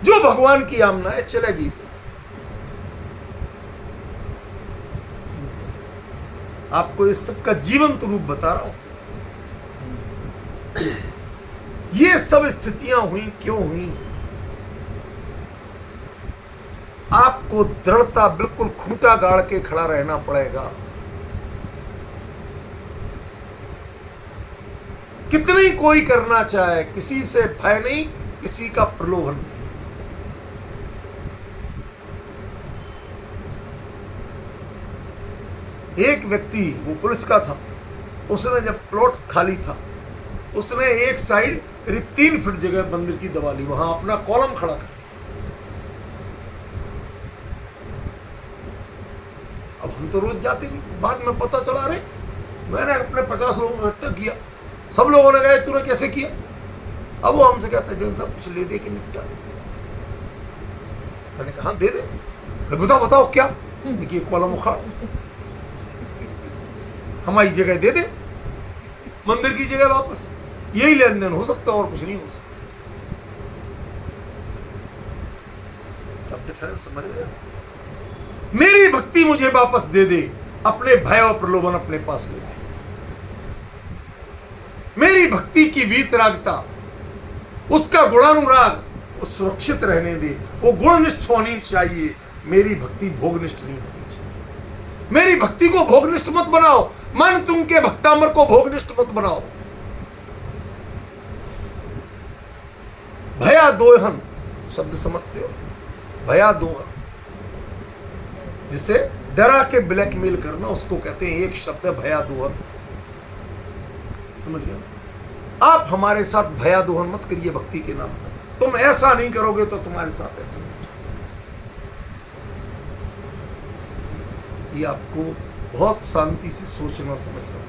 S2: जो भगवान की आमना है चलेगी। आपको इस सब का जीवंत रूप बता रहा हूं। ये सब स्थितियां हुई क्यों हुई? आपको दृढ़ता बिल्कुल खूंटा गाड़ के खड़ा रहना पड़ेगा। कितनी कोई करना चाहे, किसी से भय नहीं, किसी का प्रलोभन नहीं। एक व्यक्ति वो पुलिस का था, उसने जब प्लॉट खाली था उसने एक साइड करीब 3 फीट जगह मंदिर की दबा ली, वहां अपना कॉलम खड़ा कर। अब हम तो रोज जाते नहीं, बाद में पता चला अरे मैंने अपने 50 लोगों को इकट्ठा किया, सब लोगों ने कहा तूने कैसे किया? अब वो हमसे कहता है जन सब कुछ ले दे के निपटा दे। मैंने कहा दे दे। बताओ बताओ क्या? देखिए कॉलम उखाड़, हमारी जगह दे दे, मंदिर की जगह वापस। यही लेन देन हो सकता है और कुछ नहीं हो सकता। अब डिफरेंस समझ रहे हो? मेरी भक्ति मुझे वापस दे दे, अपने भय और प्रलोभन अपने पास ले ले। मेरी भक्ति की वीतरागता, उसका गुणानुराग वो सुरक्षित रहने दे, वो गुणनिष्ठ होनी चाहिए। मेरी भक्ति भोगनिष्ठ नहीं होनी चाहिए। मेरी भक्ति को भोगनिष्ठ मत बनाओ, मन तुम के भक्तामर को भोगनिष्ठ मत बनाओ। भया दोहन शब्द समझते हो? भया दोहन, जिसे डरा के ब्लैकमेल करना, उसको कहते हैं, एक शब्द है भया दोहन। समझ गए? आप हमारे साथ भया दोहन मत करिए भक्ति के नाम पर। तुम ऐसा नहीं करोगे तो तुम्हारे साथ ऐसा नहीं। ये आपको बहुत शांति से सोचना समझना।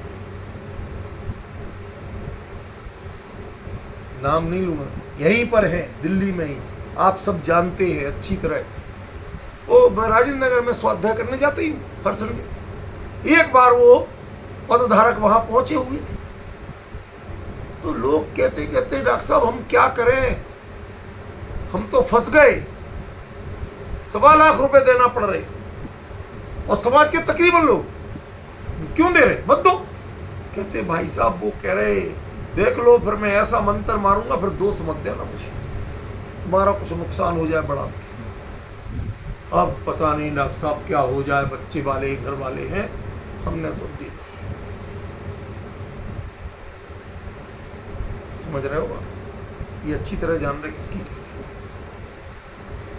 S2: नाम नहीं लूंगा, यहीं पर है दिल्ली में ही, आप सब जानते हैं अच्छी तरह। ओ मैं राजेंद्र नगर में स्वाध्याय करने जाती हूँ हर संडे। एक बार वो पदधारक वहां पहुंचे हुए थे, तो लोग कहते कहते डॉक्टर साहब हम क्या करें, हम तो फंस गए, 1.25 लाख रुपए देना पड़ रहे, और समाज के तकरीबन लोग क्यों दे रहे, मत दो। कहते भाई साहब वो कह रहे देख लो फिर मैं ऐसा मंत्र मारूंगा, फिर दोष मत देना मुझे, तुम्हारा कुछ नुकसान हो जाए बड़ा। अब पता नहीं डॉक्टर साहब क्या हो जाए, बच्चे वाले घर वाले हैं, हमने तो दे। समझ रहे हो? ये अच्छी तरह जान रहे किसकी कह रहे।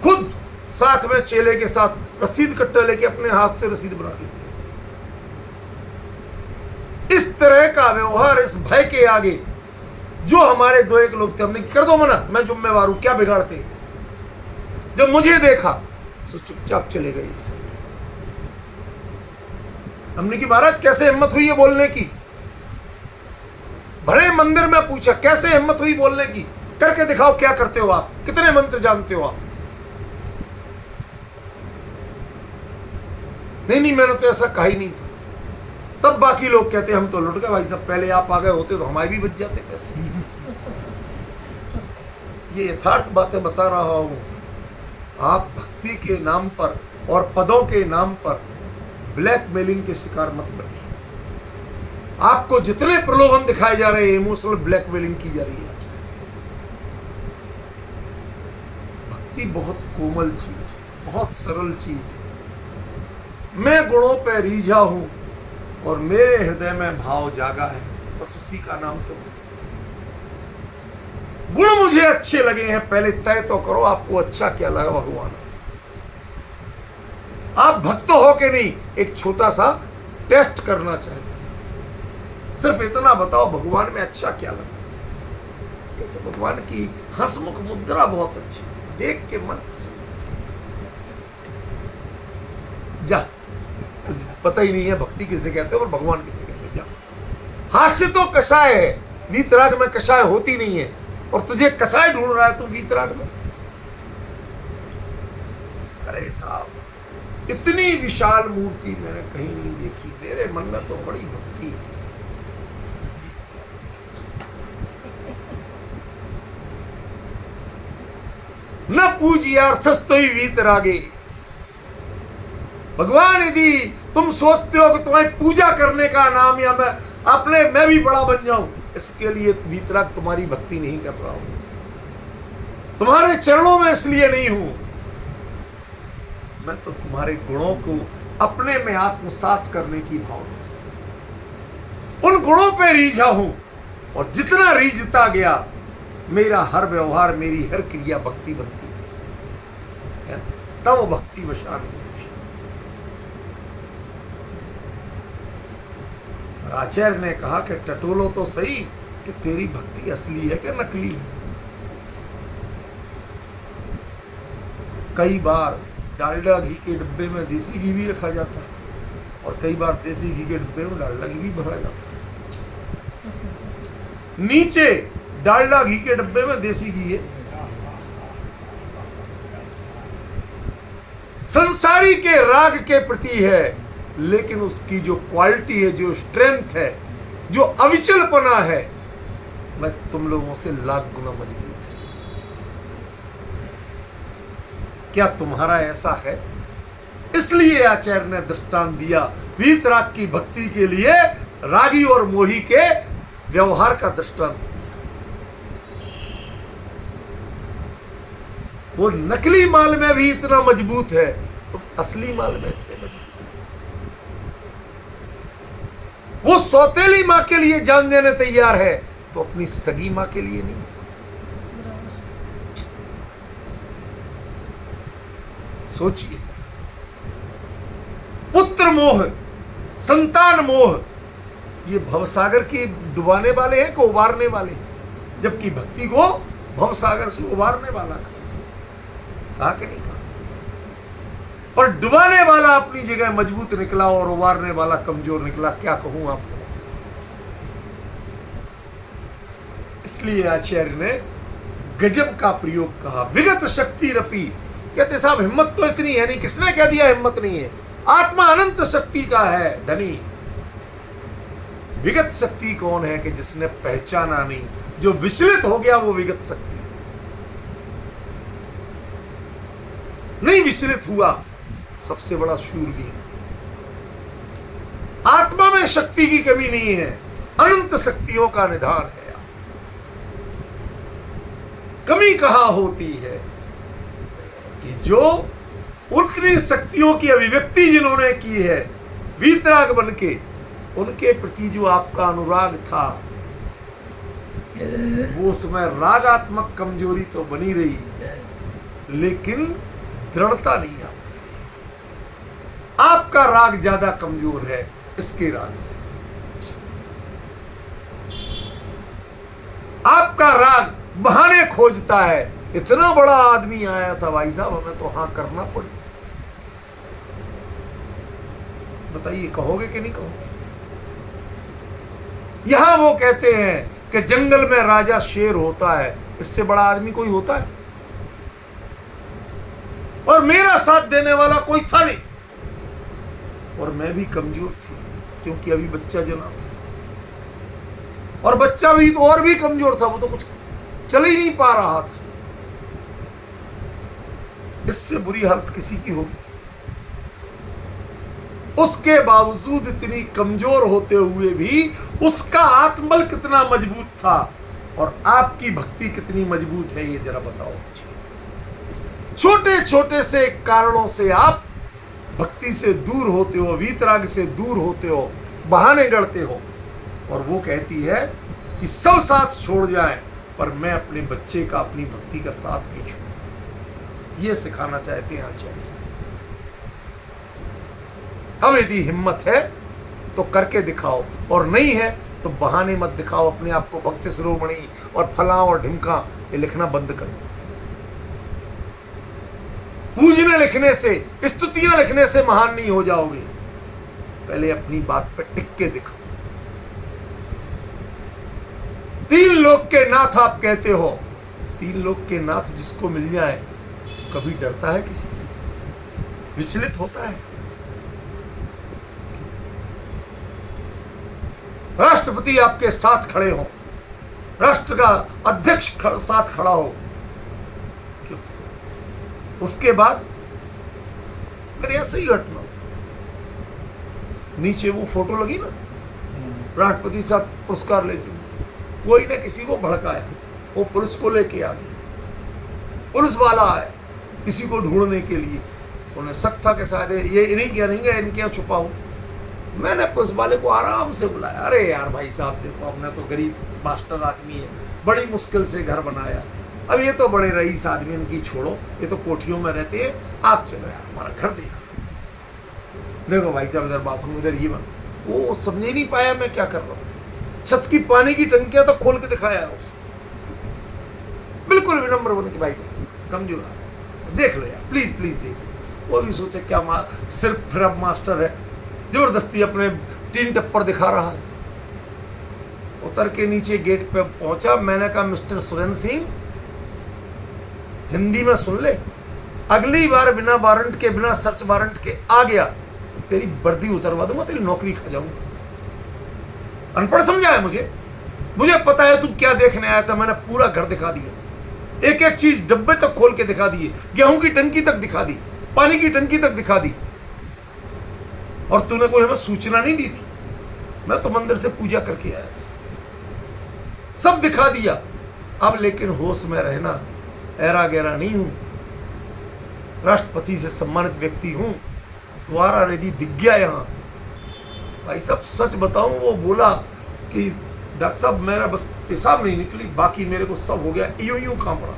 S2: खुद साथ में चेले के साथ रसीद कट्टा लेके अपने हाथ से रसीद बना दी। इस तरह का व्यवहार इस भय के आगे, जो हमारे 2-1 लोग थे, हमने कर दो मना, मैं जिम्मेवार हूं, क्या बिगाड़ते। जब मुझे देखा तो चुपचाप चले गए। हमने कि महाराज कैसे हिम्मत हुई है बोलने की? भरे मंदिर में पूछा कैसे हिम्मत हुई बोलने की, करके दिखाओ क्या करते हो आप, कितने मंत्र जानते हो आप? नहीं मैंने तो ऐसा कहा ही नहीं था। तब बाकी लोग कहते हम तो लुट गए भाई साहब, पहले आप आ गए होते तो हमारे भी बच जाते पैसे। ये यथार्थ बातें बता रहा हूं। आप भक्ति के नाम पर और पदों के नाम पर ब्लैकमेलिंग के शिकार मत बनिए। आपको जितने प्रलोभन दिखाए जा रहे हैं, इमोशनल ब्लैकमेलिंग की जा रही है आपसे। भक्ति बहुत कोमल चीज, बहुत सरल चीज। मैं गुणों पे रीझा हूं और मेरे हृदय में भाव जागा है, बस उसी का नाम तो। गुण मुझे अच्छे लगे हैं, पहले तय तो करो आपको अच्छा क्या लगा भगवान। आप भक्त हो के नहीं, एक छोटा सा टेस्ट करना चाहते, सिर्फ इतना बताओ भगवान में अच्छा क्या लगा। तो भगवान की हंसमुख मुद्रा बहुत अच्छी, देख के मन जा। तो पता ही नहीं है भक्ति किसे कहते हैं और भगवान किसे कहते हैं। जा हास्य तो कषाय है, वीतराग में कषाय होती नहीं है, और तुझे कषाय ढूंढ रहा है तू वीतराग में। अरे साहब, इतनी विशाल मूर्ति मैंने कहीं नहीं देखी, मेरे मन में तो बड़ी भक्ति है। न पूज्यार्थस्तो ही वीतरागे। भगवान यदि तुम सोचते हो कि तुम्हारी पूजा करने का नाम या मैं भी बड़ा बन जाऊं, इसके लिए वीतराग तुम्हारी भक्ति नहीं कर रहा हूं, तुम्हारे चरणों में इसलिए नहीं हूं, मैं तो तुम्हारे गुणों को अपने में आत्मसात करने की भावना से उन गुणों पे रीझा हूं, और जितना रीझता गया मेरा हर व्यवहार, मेरी हर क्रिया भक्ति बनती है, तब भक्ति वशान। आचार्य ने कहा कि टटोलो तो सही कि तेरी भक्ति असली है कि नकली है। कई बार डालडा घी के डिब्बे में देसी घी भी रखा जाता है, और कई बार देसी घी के डिब्बे में डालडा घी भी भरा जाता है। नीचे डालडा घी के डिब्बे में देसी घी है। संसारी के राग के प्रति है, लेकिन उसकी जो क्वालिटी है, जो स्ट्रेंथ है, जो अविचलपना है, मैं तुम लोगों से लाख गुना मजबूत है। क्या तुम्हारा ऐसा है? इसलिए आचार्य ने दृष्टांत दिया, वीतराग की भक्ति के लिए रागी और मोही के व्यवहार का दृष्टांत दिया। वो नकली माल में भी इतना मजबूत है, तो असली माल में इतने मजबूत है। वो सौतेली मां के लिए जान देने तैयार है, तो अपनी सगी मां के लिए नहीं। सोचिए, पुत्र मोह, संतान मोह, ये भवसागर की डुबाने वाले हैं कि उबारने वाले हैं? जबकि भक्ति को भवसागर से उबारने वाला कहा कि नहीं कहा? और डुबाने वाला अपनी जगह मजबूत निकला और उबारने वाला कमजोर निकला। क्या कहूं आपको? इसलिए आचार्य ने गजब का प्रयोग कहा, विगत शक्ति रपी। कहते साहब हिम्मत तो इतनी है नहीं। किसने कह दिया हिम्मत नहीं है? आत्मा अनंत शक्ति का है धनी। विगत शक्ति कौन है? कि जिसने पहचाना नहीं, जो विचलित हो गया, वो विगत शक्ति। नहीं विचलित हुआ, सबसे बड़ा शूरवीर। आत्मा में शक्ति की कमी नहीं है, अनंत शक्तियों का निधान है। कमी कहां होती है? कि जो उतनी शक्तियों की अभिव्यक्ति जिन्होंने की है वीतराग बन के, उनके प्रति जो आपका अनुराग था, वो उसमें रागात्मक कमजोरी तो बनी रही, लेकिन दृढ़ता नहीं आती। आपका राग ज्यादा कमजोर है इसके राग से। आपका राग बहाने खोजता है। इतना बड़ा आदमी आया था भाई साहब, हमें तो हाँ करना पड़ी। बताइए, कहोगे कि नहीं कहोगे? यहां वो कहते हैं कि जंगल में राजा शेर होता है, इससे बड़ा आदमी कोई होता है? और मेरा साथ देने वाला कोई था नहीं, और मैं भी कमजोर थी, क्योंकि अभी बच्चा जना था, और बच्चा भी तो और भी कमजोर था, वो तो कुछ चल ही नहीं पा रहा था। इससे बुरी हालत किसी की होगी? उसके बावजूद इतनी कमजोर होते हुए भी उसका आत्मबल कितना मजबूत था, और आपकी भक्ति कितनी मजबूत है, ये जरा बताओ मुझे। छोटे छोटे से कारणों से आप भक्ति से दूर होते हो, वीतराग से दूर होते हो, बहाने गढ़ते हो, और वो कहती है कि सब साथ छोड़ जाएं, पर मैं अपने बच्चे का, अपनी भक्ति का साथ नहीं छोड़ूं। ये सिखाना चाहते हैं आचार्य। अब यदि हिम्मत है तो करके दिखाओ, और नहीं है तो बहाने मत दिखाओ अपने आप को भक्ति शिरोमणि और फलां और ढिमका ये लिखना बंद करो। पूजने लिखने से, स्तुतियां लिखने से महान नहीं हो जाओगे। पहले अपनी बात पर टिक के दिखाओ। तीन लोक के नाथ आप कहते हो, तीन लोक के नाथ जिसको मिल जाए कभी डरता है किसी से, विचलित होता है? राष्ट्रपति आपके साथ खड़े हो, राष्ट्र का अध्यक्ष साथ खड़ा हो, क्यों? उसके बाद अगर ऐसे ही घटना, नीचे वो फोटो लगी ना, राष्ट्रपति साथ पुरस्कार लेते हुए, कोई ने किसी को भड़काया, वो पुलिस को लेके आ गई, पुलिस वाला आया किसी को ढूंढने के लिए, उन्हें शक था कि शायद ये इन्हीं क्या नहीं है, इनके यहाँ छुपा हो। मैंने पुलिस वाले को आराम से बुलाया, अरे यार भाई साहब देखो, अपना तो गरीब मास्टर आदमी है, बड़ी मुश्किल से घर बनाया, अब ये तो बड़े रईस आदमी, इनकी छोड़ो, ये तो कोठियों में रहते हैं, आप चलो यार हमारा घर देखो भाई साहब, इधर बाथरूम, इधर ये बन। वो समझ ही नहीं पाया मैं क्या कर रहा हूँ। छत की पानी की टंकियां तो खोल के दिखाया है उसको, बिल्कुल विनम्र बन के, भाई साहब कमजोर देख लो यार, प्लीज प्लीज देख लो। वो भी सोचे क्या सिर्फ फिर अब मास्टर है, जबरदस्ती अपने टीन टप्पर दिखा रहा है। उतर के नीचे गेट पे पहुंचा, मैंने कहा मिस्टर सुरेंद्र सिंह, हिंदी में सुन ले, अगली बार बिना वारंट के, बिना सर्च वारंट के आ गया, तेरी वर्दी उतरवा दूंगा, तेरी नौकरी खा जाऊंगा। अनपढ़ समझा है मुझे पता है तू क्या देखने आया था। मैंने पूरा घर दिखा दिया, एक एक चीज डब्बे तक खोल के दिखा दिए, गेहूं की टंकी तक दिखा दी, पानी की टंकी तक दिखा दी, और तूने कोई हमें सूचना नहीं दी थी। मैं तो मंदिर से पूजा करके आया, सब दिखा दिया। अब लेकिन होश में रहना, ऐरा गैरा नहीं हूं, राष्ट्रपति से सम्मानित व्यक्ति हूं, तुम्हारा यदि दिख गया यहां। भाई साहब सच बताऊं, वो बोला कि डॉक्टर साहब मेरा बस पेशाब नहीं निकली, बाकी मेरे को सब हो गया, यूं कांप रहा था।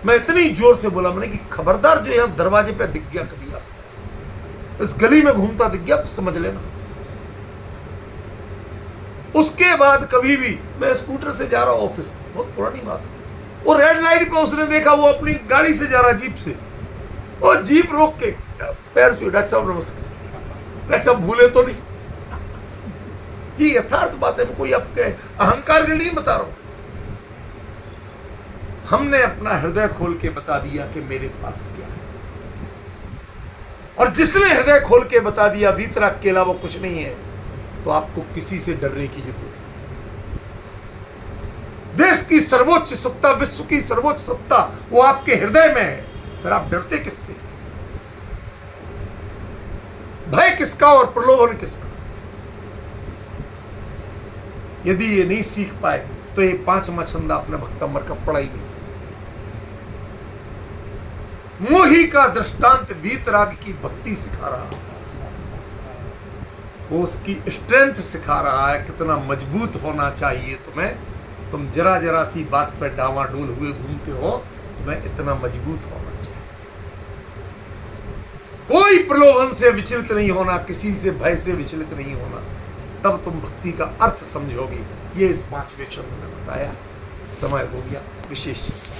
S2: मैं इतनी जोर से बोला मैंने कि खबरदार, जो यहां दरवाजे पे दिख गया कभी आसपास, इस गली में घूमता दिख गया तो समझ लेना। उसके बाद कभी भी मैं स्कूटर से जा रहा हूं ऑफिस, बहुत पुरानी बात, वो रेड लाइट पे उसने देखा, वो अपनी गाड़ी से जा रहा जीप से, वो जीप रोक के पैर छुए, डॉक्टर साहब नमस्कार, डॉक्टर साहब भूले तो नहीं। ये यथार्थ बात है, मैं कोई आपके अहंकार के लिए नहीं बता रहा हूं। हमने अपना हृदय खोल के बता दिया कि मेरे पास क्या है, और जिसने हृदय खोल के बता दिया वीतराग के अलावा कुछ नहीं है, तो आपको किसी से डरने की जरूरत नहीं। देश की सर्वोच्च सत्ता, विश्व की सर्वोच्च सत्ता, वो आपके हृदय में है, फिर आप डरते किससे? भय किसका और प्रलोभन किसका? यदि ये नहीं सीख पाए तो ये पांचवा छंद अपने भक्तंबर का पढ़ाई नहीं। मोही का दृष्टांत वीतराग की भक्ति सिखा रहा है, वो उसकी स्ट्रेंथ सिखा रहा है, कितना मजबूत होना चाहिए तुम्हें। तुम जरा जरा सी बात पर डावाडोल हुए घूमते हो, तुम्हें इतना मजबूत होना चाहिए। कोई प्रलोभन से विचलित नहीं होना, किसी से भय से विचलित नहीं होना, तब तुम भक्ति का अर्थ समझोगे। ये इस 5वें छंद में बताया। समय हो गया विशेष चर्चा।